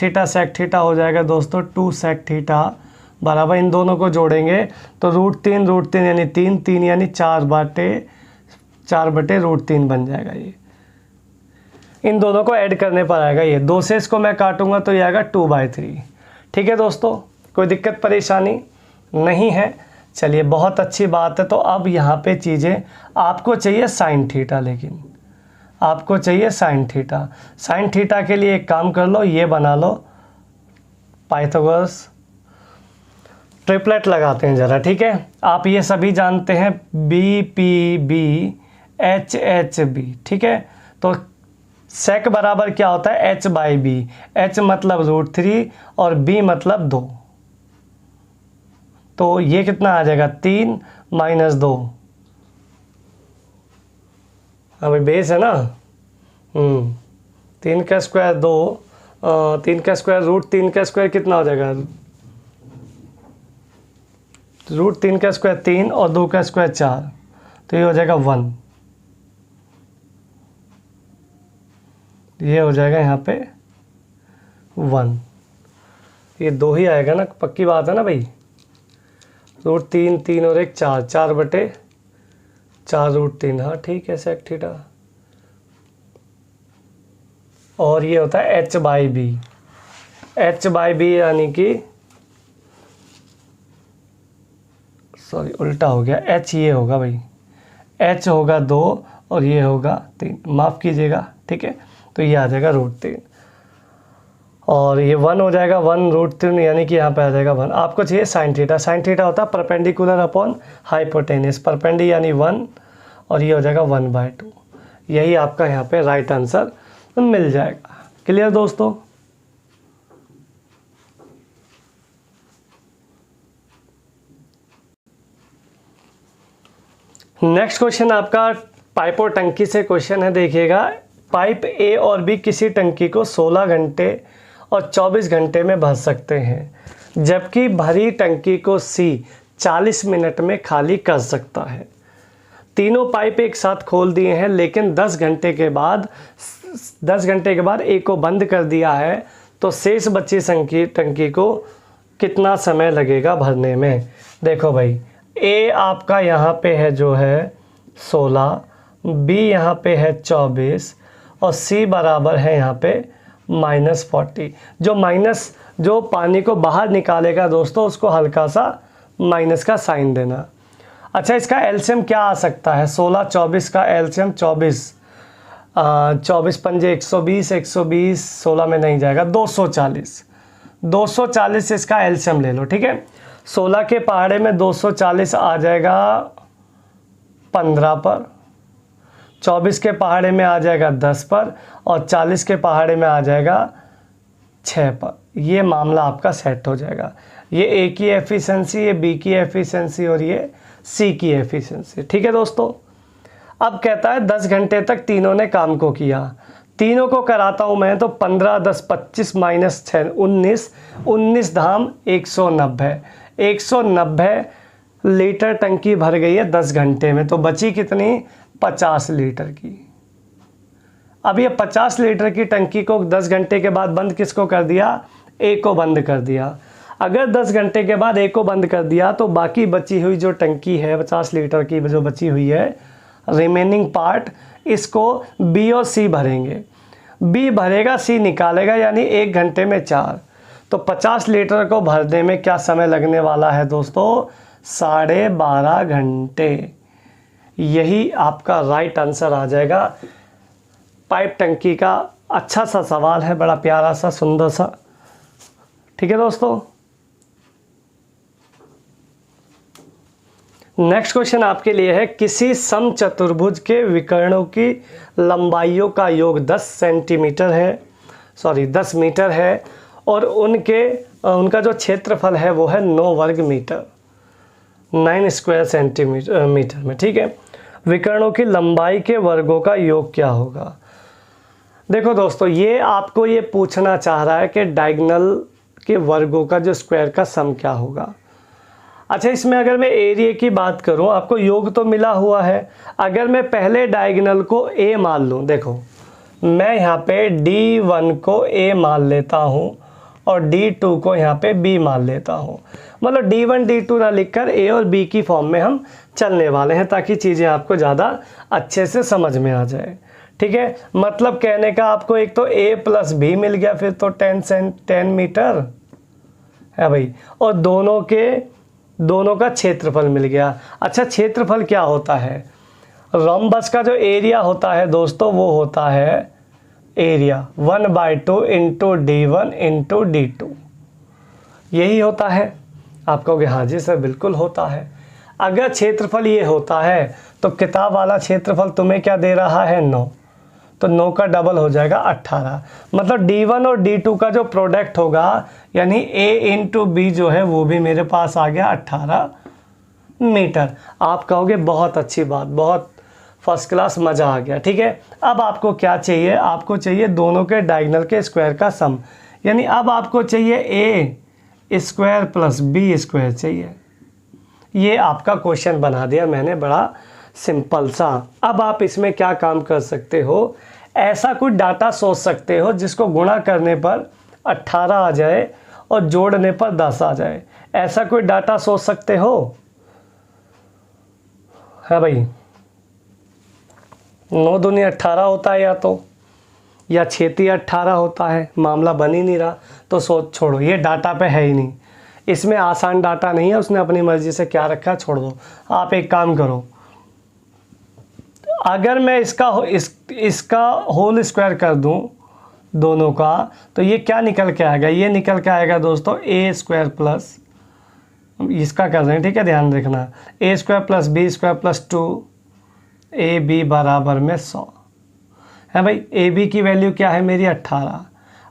थीटा हो जाएगा दोस्तों 2 सेक थीटा बराबर, इन दोनों को जोड़ेंगे तो √3 यानी 3 यानी 4/√3 बन जाएगा। ये इन दोनों को ऐड करने पर आएगा, ये 2 से इसको मैं काटूंगा तो ये आएगा 2/3। ठीक है दोस्तों, कोई दिक्कत परेशानी नहीं है। चलिए बहुत अच्छी बात है। तो अब यहाँ पे चीज़ें आपको चाहिए साइन थीटा, लेकिन आपको चाहिए साइन थीटा। साइन थीटा के लिए एक काम कर लो, ये बना लो पाइथागोरस ट्रिपलेट लगाते हैं ज़रा। ठीक है, आप ये सभी जानते हैं BPB HHB। ठीक है, तो सेक बराबर क्या होता है H/B। H मतलब √3 और B मतलब 2, तो ये कितना आ जाएगा 3 - 2। अभी बेस है ना, 3 का स्क्वायर 2, 3 का स्क्वायर √3 का स्क्वायर कितना हो जाएगा, √3 का स्क्वायर 3 और 2 का स्क्वायर 4, तो ये हो जाएगा 1। ये हो जाएगा यहाँ पे 1, ये 2 ही आएगा ना, पक्की बात है ना भाई। √3 3 और 1 4, 4/4 √3, हाँ ठीक है सेक थीटा। और ये होता है H/B। H/B यानी कि सॉरी उल्टा हो गया, H ये होगा भाई, H होगा 2 और ये होगा 3, माफ़ कीजिएगा, ठीक है। तो ये आ जाएगा √3 और ये 1 हो जाएगा, 1√3 यानी कि यहाँ पे आ जाएगा 1। आपको चाहिए साइन थीटा, साइन थीटा होता है परपेंडिकुलर अपॉन हाइपोटेनस, परपेंडी यानी 1 और ये हो जाएगा 1/2। यही आपका यहाँ पे राइट आंसर मिल जाएगा। क्लियर दोस्तों? नेक्स्ट क्वेश्चन आपका पाइप और टंकी से क्वेश्चन है, देखिएगा। पाइप ए और बी किसी टंकी को 16 घंटे और 24 घंटे में भर सकते हैं, जबकि भरी टंकी को सी 40 मिनट में खाली कर सकता है। तीनों पाइप एक साथ खोल दिए हैं, लेकिन 10 घंटे के बाद ए को बंद कर दिया है, तो शेष बची टंकी को कितना समय लगेगा भरने में? देखो भाई, ए आपका यहाँ पे है जो है 16, बी यहाँ पे है 24 और सी बराबर है यहाँ पे -40। जो पानी को बाहर निकालेगा दोस्तों, उसको हल्का सा माइनस का साइन देना। अच्छा, इसका एलसीएम क्या आ सकता है? 16 24 का एलसीएम 24 पंजे 120, 120 16 में नहीं जाएगा, 240 इसका एलसीएम ले लो, ठीक है। 16 के पहाड़े में 240 आ जाएगा 15 पर, 24 के पहाड़े में आ जाएगा 10 पर और 40 के पहाड़े में आ जाएगा 6 पर। ये मामला आपका सेट हो जाएगा। ये ए की एफिशिएंसी, ये बी की एफिशिएंसी और ये सी की एफिशिएंसी, ठीक है दोस्तों। अब कहता है 10 घंटे तक तीनों ने काम को किया। तीनों को कराता हूँ मैं, तो 15 10 25 - 6 19, 19 धाम 190, 190 लीटर टंकी भर गई है 10 घंटे में। तो बची कितनी? 50 लीटर की। अब ये 50 लीटर की टंकी को 10 घंटे के बाद बंद किसको कर दिया? ए को बंद कर दिया। अगर 10 घंटे के बाद ए को बंद कर दिया, तो बाकी बची हुई जो टंकी है 50 लीटर की जो बची हुई है, रिमेनिंग पार्ट, इसको बी और सी भरेंगे। बी भरेगा, सी निकालेगा, यानी 1 घंटे में 4। तो 50 लीटर को भरने में क्या समय लगने वाला है दोस्तों? 12.5 घंटे। यही आपका राइट आंसर आ जाएगा। पाइप टंकी का अच्छा सा सवाल है, बड़ा प्यारा सा, सुंदर सा, ठीक है दोस्तों। नेक्स्ट क्वेश्चन आपके लिए है, किसी समचतुर्भुज के विकर्णों की लंबाइयों का योग 10 मीटर है और उनका जो क्षेत्रफल है वो है 9 वर्ग मीटर, 9 स्क्वायर सेंटीमीटर में, ठीक है। विकर्णों की लंबाई के वर्गों का योग क्या होगा? देखो दोस्तों, ये आपको ये पूछना चाह रहा है कि डायगोनल के वर्गों का जो स्क्वायर का सम क्या होगा। अच्छा, इसमें अगर मैं एरिया की बात करूं, आपको योग तो मिला हुआ है। अगर मैं पहले डायगोनल को ए मान लूं, देखो मैं यहाँ पे D1 को ए मान लेता हूँ और D2 को यहाँ पे B मान लेता हूँ। मतलब D1 D2 ना लिखकर A और B की फॉर्म में हम चलने वाले हैं, ताकि चीज़ें आपको ज़्यादा अच्छे से समझ में आ जाए, ठीक है। मतलब कहने का आपको एक तो A + B मिल गया, फिर तो 10 मीटर है भाई, और दोनों का क्षेत्रफल मिल गया। अच्छा, क्षेत्रफल क्या होता है? रोम्बस का जो एरिया होता है दोस्तों, वो होता है एरिया 1/2 × D1 × D2, यही होता है। आप कहोगे हाँ जी सर बिल्कुल होता है। अगर क्षेत्रफल ये होता है, तो किताब वाला क्षेत्रफल तुम्हें क्या दे रहा है? 9, तो 9 का डबल हो जाएगा 18। मतलब D1 और D2 का जो प्रोडक्ट होगा, यानी A × B जो है, वो भी मेरे पास आ गया 18 मीटर। आप कहोगे बहुत अच्छी बात, बहुत फर्स्ट क्लास, मज़ा आ गया, ठीक है। अब आपको क्या चाहिए? आपको चाहिए दोनों के डायगोनल के स्क्वायर का सम, यानी अब आपको चाहिए A² + B² चाहिए। ये आपका क्वेश्चन बना दिया मैंने, बड़ा सिंपल सा। अब आप इसमें क्या काम कर सकते हो? ऐसा कुछ डाटा सोच सकते हो जिसको गुणा करने पर 18 आ जाए और जोड़ने पर 10 आ जाए। ऐसा कोई डाटा सोच सकते हो? है भाई, 9 दूनी 18 होता है, या 6 18 होता है। मामला बन ही नहीं रहा, तो सोच छोड़ो, ये डाटा पे है ही नहीं, इसमें आसान डाटा नहीं है। उसने अपनी मर्जी से क्या रखा, छोड़ दो। आप एक काम करो, अगर मैं इसका होल स्क्वायर कर दूं दोनों का, तो ये क्या निकल के आएगा, ये निकल के आएगा दोस्तों ए स्क्वायर प्लस, इसका कर रहे हैं ठीक है, ध्यान रखना, A square plus B square plus 2ab बराबर में 100 है भाई। ए बी की वैल्यू क्या है मेरी 18,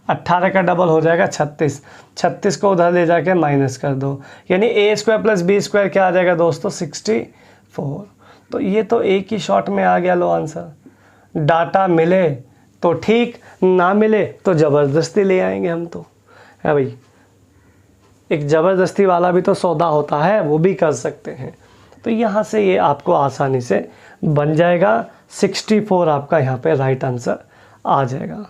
18 का डबल हो जाएगा 36, 36 को उधर ले जाके माइनस कर दो, यानी ए स्क्वायर प्लस बी स्क्वायर क्या आ जाएगा दोस्तों 64। तो ये तो एक ही शॉट में आ गया लो आंसर। डाटा मिले तो ठीक, ना मिले तो ज़बरदस्ती ले आएंगे हम तो, है भाई। एक ज़बरदस्ती वाला भी तो सौदा होता है, वो भी कर सकते हैं। तो यहाँ से ये आपको आसानी से बन जाएगा, 64 आपका यहाँ पे राइट आंसर आ जाएगा।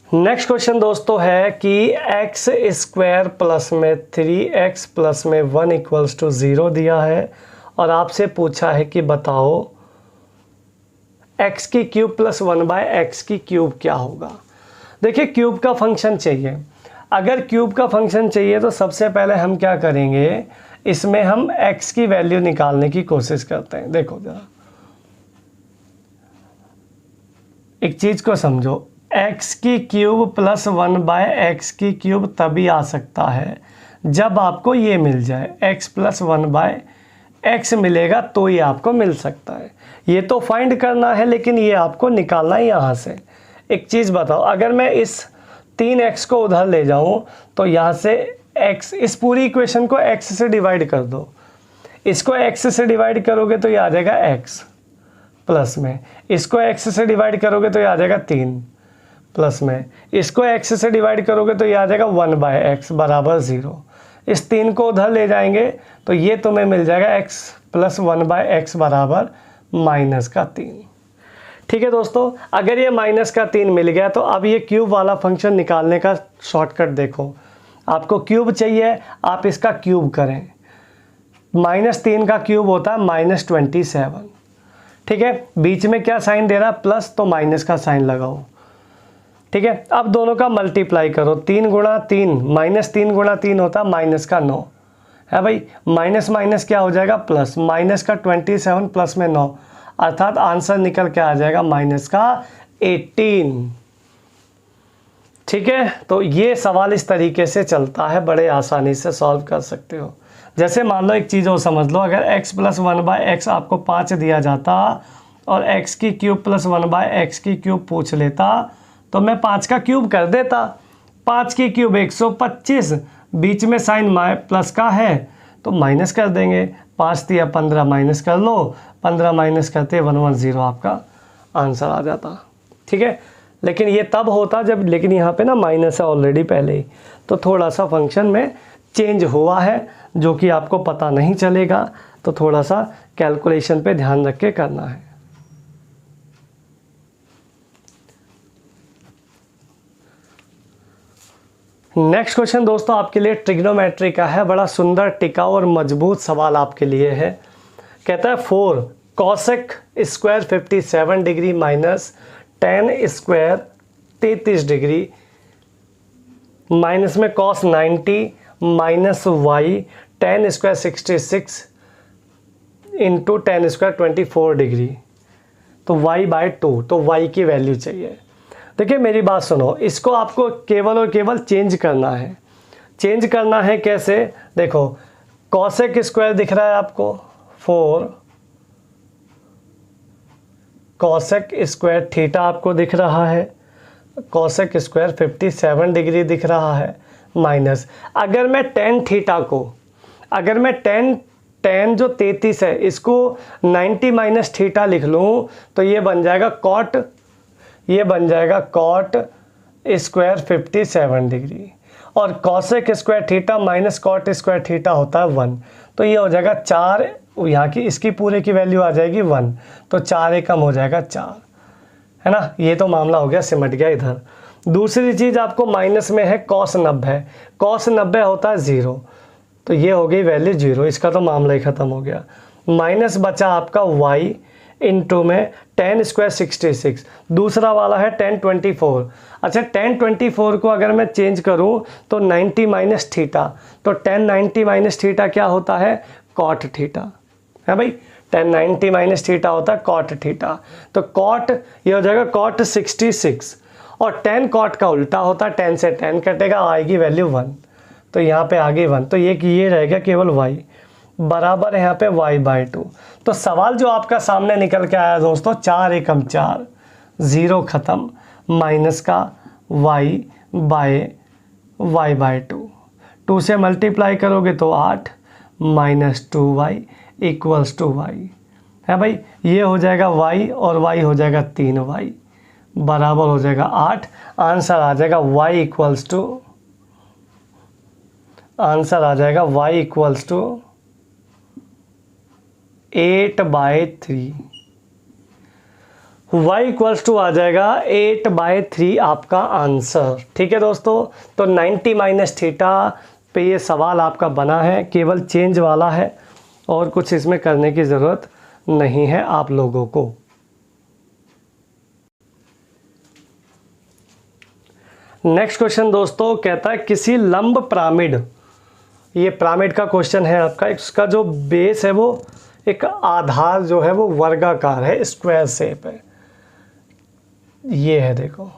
नेक्स्ट क्वेश्चन दोस्तों है कि एक्स स्क्वायर प्लस में 3x प्लस में 1 इक्वल्स टू 0 दिया है और आपसे पूछा है कि बताओ x की क्यूब प्लस 1/x की क्यूब क्या होगा। देखिए क्यूब का फंक्शन चाहिए, अगर क्यूब का फंक्शन चाहिए तो सबसे पहले हम क्या करेंगे, इसमें हम x की वैल्यू निकालने की कोशिश करते हैं। देखो जरा एक चीज़ को समझो, x की क्यूब प्लस 1/x की क्यूब तभी आ सकता है जब आपको ये मिल जाए, x प्लस 1/x मिलेगा तो ये आपको मिल सकता है। ये तो फाइंड करना है लेकिन ये आपको निकालना है यहाँ से। एक चीज़ बताओ, अगर मैं इस 3x को उधर ले जाऊँ तो यहाँ से x, इस पूरी इक्वेशन को x से डिवाइड कर दो, इसको x से डिवाइड करोगे तो ये आ जाएगा x प्लस में, इसको x से डिवाइड करोगे तो ये आ जाएगा 3 प्लस में, इसको x से डिवाइड करोगे तो ये आ जाएगा 1/x बराबर 0। इस 3 को उधर ले जाएंगे तो ये तुम्हें मिल जाएगा x प्लस 1/x बराबर -3। ठीक है दोस्तों, अगर ये -3 मिल गया तो अब ये क्यूब वाला फंक्शन निकालने का शॉर्टकट देखो। आपको क्यूब चाहिए, आप इसका क्यूब करें, -3 का क्यूब होता है -27। ठीक है, बीच में क्या साइन दे रहा है प्लस, तो माइनस का साइन लगाओ। ठीक है, अब दोनों का मल्टीप्लाई करो, 3 गुणा 3, -3 गुणा 3 होता है -9 है भाई, माइनस माइनस क्या हो जाएगा प्लस, -27 प्लस में 9, अर्थात आंसर निकल के आ जाएगा -18। ठीक है, तो ये सवाल इस तरीके से चलता है, बड़े आसानी से सॉल्व कर सकते हो। जैसे मान लो एक चीज़ और समझ लो, अगर x प्लस 1/x आपको 5 दिया जाता और x की क्यूब प्लस 1/x की क्यूब पूछ लेता तो मैं 5 का क्यूब कर देता। 5 की क्यूब 125, बीच में साइन प्लस का है तो माइनस कर देंगे, 5 दिया 15 माइनस कर लो, 15 माइनस करते 110 आपका आंसर आ जाता। ठीक है, लेकिन ये तब होता जब, लेकिन यहाँ पे ना माइनस है ऑलरेडी पहले ही, तो थोड़ा सा फंक्शन में चेंज हुआ है जो कि आपको पता नहीं चलेगा, तो थोड़ा सा कैलकुलेशन पे ध्यान रख के करना है। नेक्स्ट क्वेश्चन दोस्तों आपके लिए ट्रिग्नोमेट्री का है, बड़ा सुंदर टिकाऊ और मजबूत सवाल आपके लिए है। कहता है 4 cosec square 57 degree minus tan square 33 degree minus में cos 90 minus y tan square 66 into tan square 24 degree, तो y/2, तो y की वैल्यू चाहिए। देखिए मेरी बात सुनो, इसको आपको केवल और केवल चेंज करना है। चेंज करना है कैसे, देखो कॉसेक स्क्वायर दिख रहा है आपको 4 कॉसेक स्क्वायर थीटा आपको दिख रहा है, कॉसेक स्क्वायर 57 डिग्री दिख रहा है, माइनस अगर मैं tan थीटा को, अगर मैं tan जो 33 है इसको 90 माइनस थीटा लिख लूँ तो ये बन जाएगा कॉट, ये बन जाएगा कॉट स्क्वायर 57 डिग्री, और cosec square theta minus cot square theta होता है 1, तो ये हो जाएगा 4, यहाँ की इसकी पूरे की वैल्यू आ जाएगी 1, तो 4 एकम हो जाएगा 4, है ना। ये तो मामला हो गया, सिमट गया इधर। दूसरी चीज़ आपको माइनस में है cos 90, cos 90 होता है 0, तो ये हो गई वैल्यू 0, इसका तो मामला ही ख़त्म हो गया। माइनस बचा आपका y इंटू में tan स्क्वायर 66, दूसरा वाला है tan 24। अच्छा tan 24 को अगर मैं चेंज करूं तो 90 माइनस थीटा, तो tan 90 माइनस थीटा क्या होता है cot थीटा, है भाई। tan 90 माइनस थीटा होता है cot थीटा, तो cot ये हो जाएगा cot 66, और tan cot का उल्टा होता है, tan से tan कटेगा, आएगी वैल्यू 1, तो यहाँ पे आ गई 1, तो ये रहेगा केवल y बराबर है यहाँ पे y/2। तो सवाल जो आपका सामने निकल के आया दोस्तों, 4 एकम 4, 0 ख़त्म, माइनस का y/2, 2 से मल्टीप्लाई करोगे तो 8 minus 2y equals to y, है भाई। ये हो जाएगा y और y हो जाएगा 3y बराबर हो जाएगा 8। आंसर आ जाएगा y equals to 8/3। y equals to आ जाएगा 8/3 आपका आंसर। ठीक है दोस्तों, तो 90 माइनस थीटा पे ये सवाल आपका बना है, केवल चेंज वाला है और कुछ इसमें करने की ज़रूरत नहीं है आप लोगों को। नेक्स्ट क्वेश्चन दोस्तों कहता है किसी लंब पिरामिड, ये पिरामिड का क्वेश्चन है आपका, इसका जो बेस है वो एक आधार जो है वो वर्गाकार है, स्क्वायर शेप है, ये है देखो,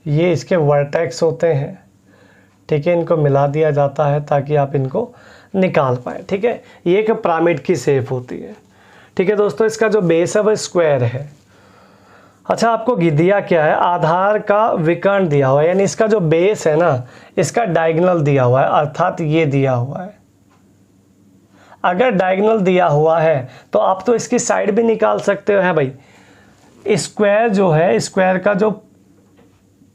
ये इसके वर्टेक्स होते हैं। ठीक है, इनको मिला दिया जाता है ताकि आप इनको निकाल पाए। ठीक है, ये एक पिरामिड की शेप होती है। ठीक है दोस्तों, इसका जो बेस है वो स्क्वायर है। अच्छा, आपको दिया क्या है, आधार का विकर्ण दिया हुआ है, यानी इसका जो बेस है ना, इसका डायगोनल दिया हुआ है, अर्थात ये दिया हुआ है। अगर डायगोनल दिया हुआ है तो आप तो इसकी साइड भी निकाल सकते हो, है भाई। स्क्वायर जो है, स्क्वायर का जो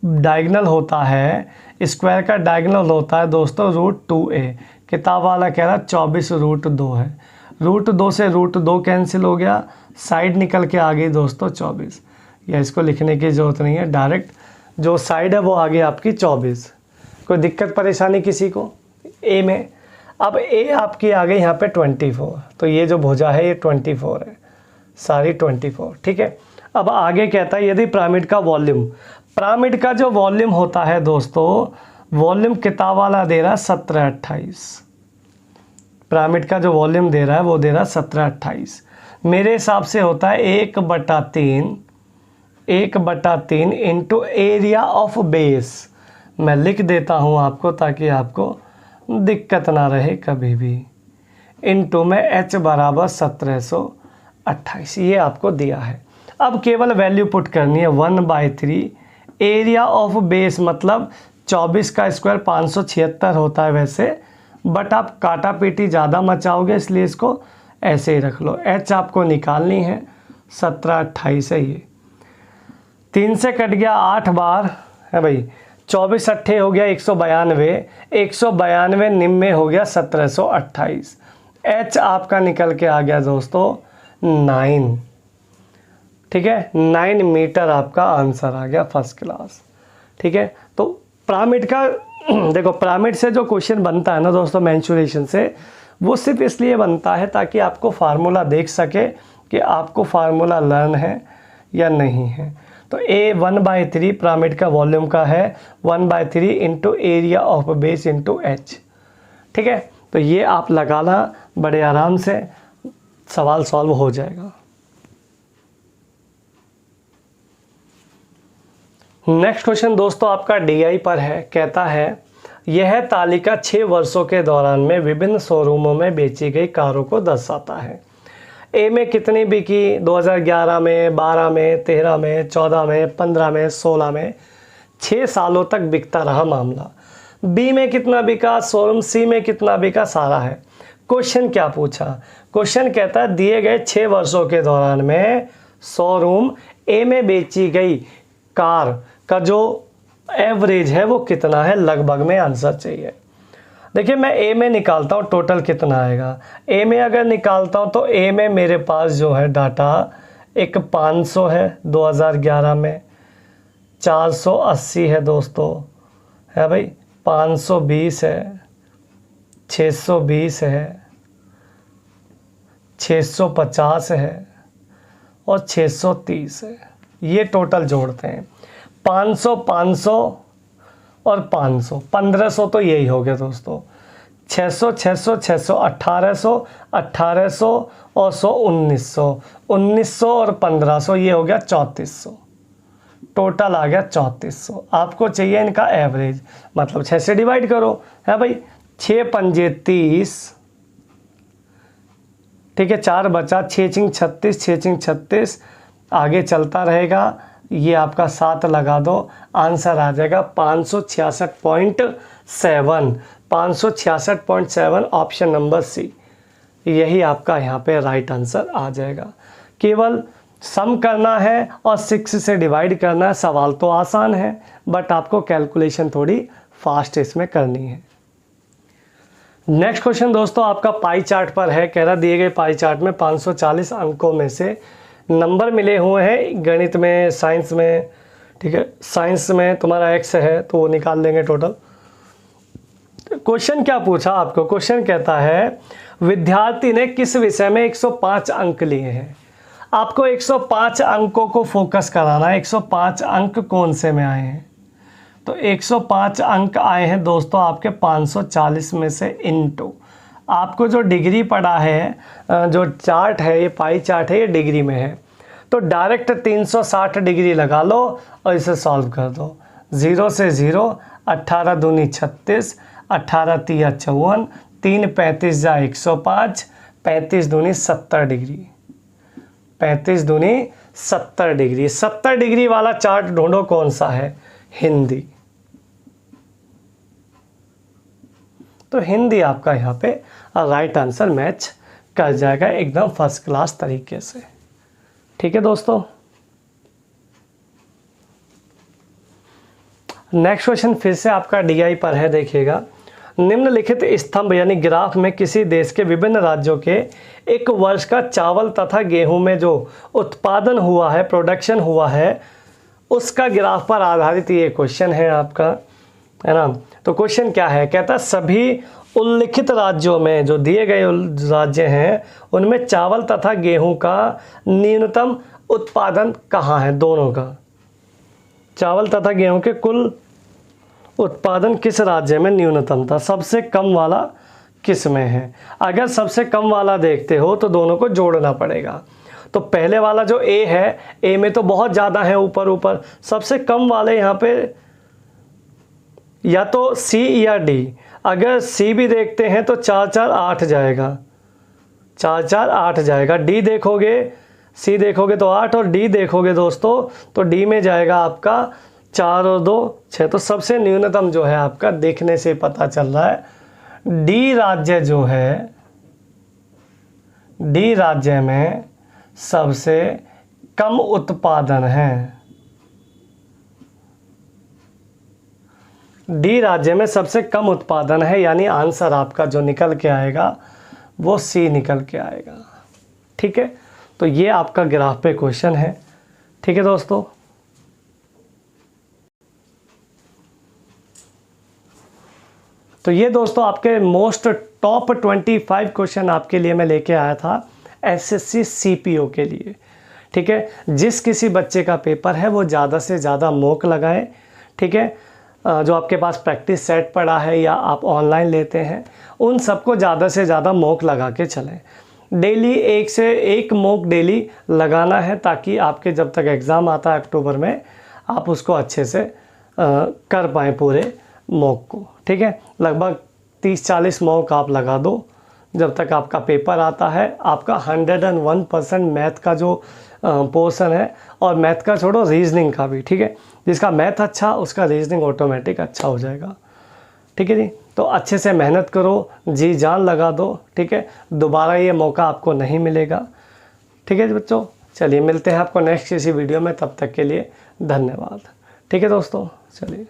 डायगोनल होता है, स्क्वायर का डायगोनल होता है दोस्तों √2a। किताब वाला कह रहा 24 √2 है, √2 से √2 कैंसिल हो गया, साइड निकल के आ गई दोस्तों 24, या इसको लिखने की ज़रूरत नहीं है, डायरेक्ट जो साइड है वो आ गई आपकी 24। कोई दिक्कत परेशानी किसी को ए में? अब ए आपकी आ गई यहाँ पे 24, तो ये जो भुजा है ये 24 है, सारी 24। ठीक है, अब आगे कहता है यदि पिरामिड का वॉल्यूम, पिरामिड का जो वॉल्यूम होता है दोस्तों, वॉल्यूम किताब वाला दे रहा है 17-28, पिरामिड का जो वॉल्यूम दे रहा है वो दे रहा है 17-28, मेरे हिसाब से होता है 1/3 इंटू एरिया ऑफ बेस। मैं लिख देता हूँ आपको ताकि आपको दिक्कत ना रहे कभी भी, इंटू में h बराबर 1728, ये आपको दिया है। अब केवल वैल्यू पुट करनी है, 1/3 एरिया ऑफ बेस, मतलब 24 का स्क्वायर 576 होता है वैसे, बट आप काटा पीटी ज़्यादा मचाओगे इसलिए इसको ऐसे ही रख लो। h आपको निकालनी है, 1728 है ये, 3 से कट गया 8 बार, है भाई, 24 अट्ठे हो गया 192, 192 निम्मे हो गया 1728, h आपका निकल के आ गया दोस्तों 9। ठीक है, 9 मीटर आपका आंसर आ गया, फर्स्ट क्लास। ठीक है, तो पिरामिड का देखो, पिरामिड से जो क्वेश्चन बनता है ना दोस्तों मेंसुरेशन से, वो सिर्फ इसलिए बनता है ताकि आपको फार्मूला देख सके कि आपको फार्मूला लर्न है या नहीं है। तो ए 1/3 पिरामिड का वॉल्यूम का है, 1/3 into area of base into h। ठीक है, तो ये आप लगाना, बड़े आराम से सवाल सॉल्व हो जाएगा। नेक्स्ट क्वेश्चन दोस्तों आपका DI पर है, कहता है यह तालिका 6 वर्षों के दौरान में विभिन्न शोरूमों में बेची गई कारों को दर्शाता है। ए में कितनी बिकी 2011 में, 12 में, 13 में, 14 में, 15 में, 16 में, 6 सालों तक बिकता रहा मामला। बी में कितना बिका शोरूम, सी में कितना बिका, सारा है। क्वेश्चन क्या पूछा, क्वेश्चन कहता है दिए गए 6 वर्षों के दौरान में शोरूम ए में बेची गई कार का जो एवरेज है वो कितना है, लगभग में आंसर चाहिए। देखिए, मैं ए में निकालता हूँ टोटल कितना आएगा। ए में अगर निकालता हूँ तो ए में मेरे पास जो है डाटा एक 500 है 2011 में, 480 है दोस्तों, है भाई, 520 है, 620 है, 650 है और 630 है। ये टोटल जोड़ते हैं 500 500 और 500 1500 तो यही हो गया दोस्तों। 600 600 600 1800 1800 और 100 1900 1900 और 1500 ये हो गया 3400। टोटल आ गया 3400। आपको चाहिए इनका एवरेज, मतलब 6 से डिवाइड करो है भाई। 6 पंजे 30, ठीक है, 4 बचा, 6 छिंग 36, 6 छिंग 36, आगे चलता रहेगा। ये आपका 7 लगा दो, आंसर आ जाएगा 566.7 566.7 ऑप्शन नंबर सी। यही आपका यहाँ पे राइट आंसर आ जाएगा। केवल सम करना है और 6 से डिवाइड करना है। सवाल तो आसान है बट आपको कैलकुलेशन थोड़ी फास्ट इसमें करनी है। नेक्स्ट क्वेश्चन दोस्तों आपका पाई चार्ट पर है। कह रहा दिए गए पाई चार्ट में 540 अंकों में से नंबर मिले हुए हैं गणित में, साइंस में, ठीक है। साइंस में तुम्हारा x है तो वो निकाल लेंगे टोटल। क्वेश्चन क्या पूछा आपको? क्वेश्चन कहता है विद्यार्थी ने किस विषय में 105 अंक लिए हैं। आपको 105 अंकों को फोकस कराना है। 105 अंक कौन से में आए हैं? तो 105 अंक आए हैं दोस्तों आपके 540 में से इनटू आपको जो डिग्री पड़ा है, जो चार्ट है, ये पाई चार्ट है, ये डिग्री में है तो डायरेक्ट 360 डिग्री लगा लो और इसे सॉल्व कर दो। 0 से 0, 18 दूनी 36, 18 तिया 54, 3 35 जा 105, 35 दूनी 70 डिग्री, 35 दूनी 70 डिग्री। 70 डिग्री वाला चार्ट ढूंढो कौन सा है? हिंदी। तो हिंदी आपका यहाँ पे राइट आंसर मैच कर जाएगा एकदम फर्स्ट क्लास तरीके से। ठीक है दोस्तों। नेक्स्ट क्वेश्चन फिर से आपका डीआई पर है, देखिएगा। निम्नलिखित स्तंभ यानी ग्राफ में किसी देश के विभिन्न राज्यों के एक वर्ष का चावल तथा गेहूं में जो उत्पादन हुआ है, प्रोडक्शन हुआ है, उसका ग्राफ पर आधारित ये क्वेश्चन है आपका, है ना। तो क्वेश्चन क्या है? कहता है सभी उल्लिखित राज्यों में, जो दिए गए राज्य हैं उनमें चावल तथा गेहूं का न्यूनतम उत्पादन कहाँ है? दोनों का, चावल तथा गेहूं के कुल उत्पादन किस राज्य में न्यूनतम था? सबसे कम वाला किस में है? अगर सबसे कम वाला देखते हो तो दोनों को जोड़ना पड़ेगा। तो पहले वाला जो ए है, ए में तो बहुत ज़्यादा है ऊपर ऊपर। सबसे कम वाले यहाँ पे या तो सी या डी। अगर सी भी देखते हैं तो 4 4 8 जाएगा, 4 4 8 जाएगा। डी देखोगे, सी देखोगे तो 8 और डी देखोगे दोस्तों तो डी में जाएगा आपका 4 और 2 6। तो सबसे न्यूनतम जो है आपका, देखने से पता चल रहा है डी राज्य जो है, डी राज्य में सबसे कम उत्पादन है। डी राज्य में सबसे कम उत्पादन है, यानी आंसर आपका जो निकल के आएगा वो सी निकल के आएगा। ठीक है, तो ये आपका ग्राफ पे क्वेश्चन है। ठीक है दोस्तों। तो ये दोस्तों आपके मोस्ट टॉप 25 क्वेश्चन आपके लिए मैं लेके आया था एसएससी सीपीओ के लिए। ठीक है, जिस किसी बच्चे का पेपर है वो ज़्यादा से ज़्यादा मॉक लगाए। ठीक है, जो आपके पास प्रैक्टिस सेट पड़ा है या आप ऑनलाइन लेते हैं, उन सबको ज़्यादा से ज़्यादा मॉक लगा के चलें। डेली 1 से 1 मॉक डेली लगाना है, ताकि आपके जब तक एग्ज़ाम आता है अक्टूबर में, आप उसको अच्छे से कर पाएँ पूरे मॉक को। ठीक है, लगभग 30-40 मॉक आप लगा दो जब तक आपका पेपर आता है। आपका 101% मैथ का जो पोर्शन है, और मैथ का छोड़ो रीजनिंग का भी। ठीक है, जिसका मैथ अच्छा उसका रीजनिंग ऑटोमेटिक अच्छा हो जाएगा। ठीक है जी, तो अच्छे से मेहनत करो, जी जान लगा दो। ठीक है, दोबारा ये मौका आपको नहीं मिलेगा। ठीक है जी बच्चों, चलिए मिलते हैं आपको नेक्स्ट किसी वीडियो में, तब तक के लिए धन्यवाद। ठीक है दोस्तों, चलिए।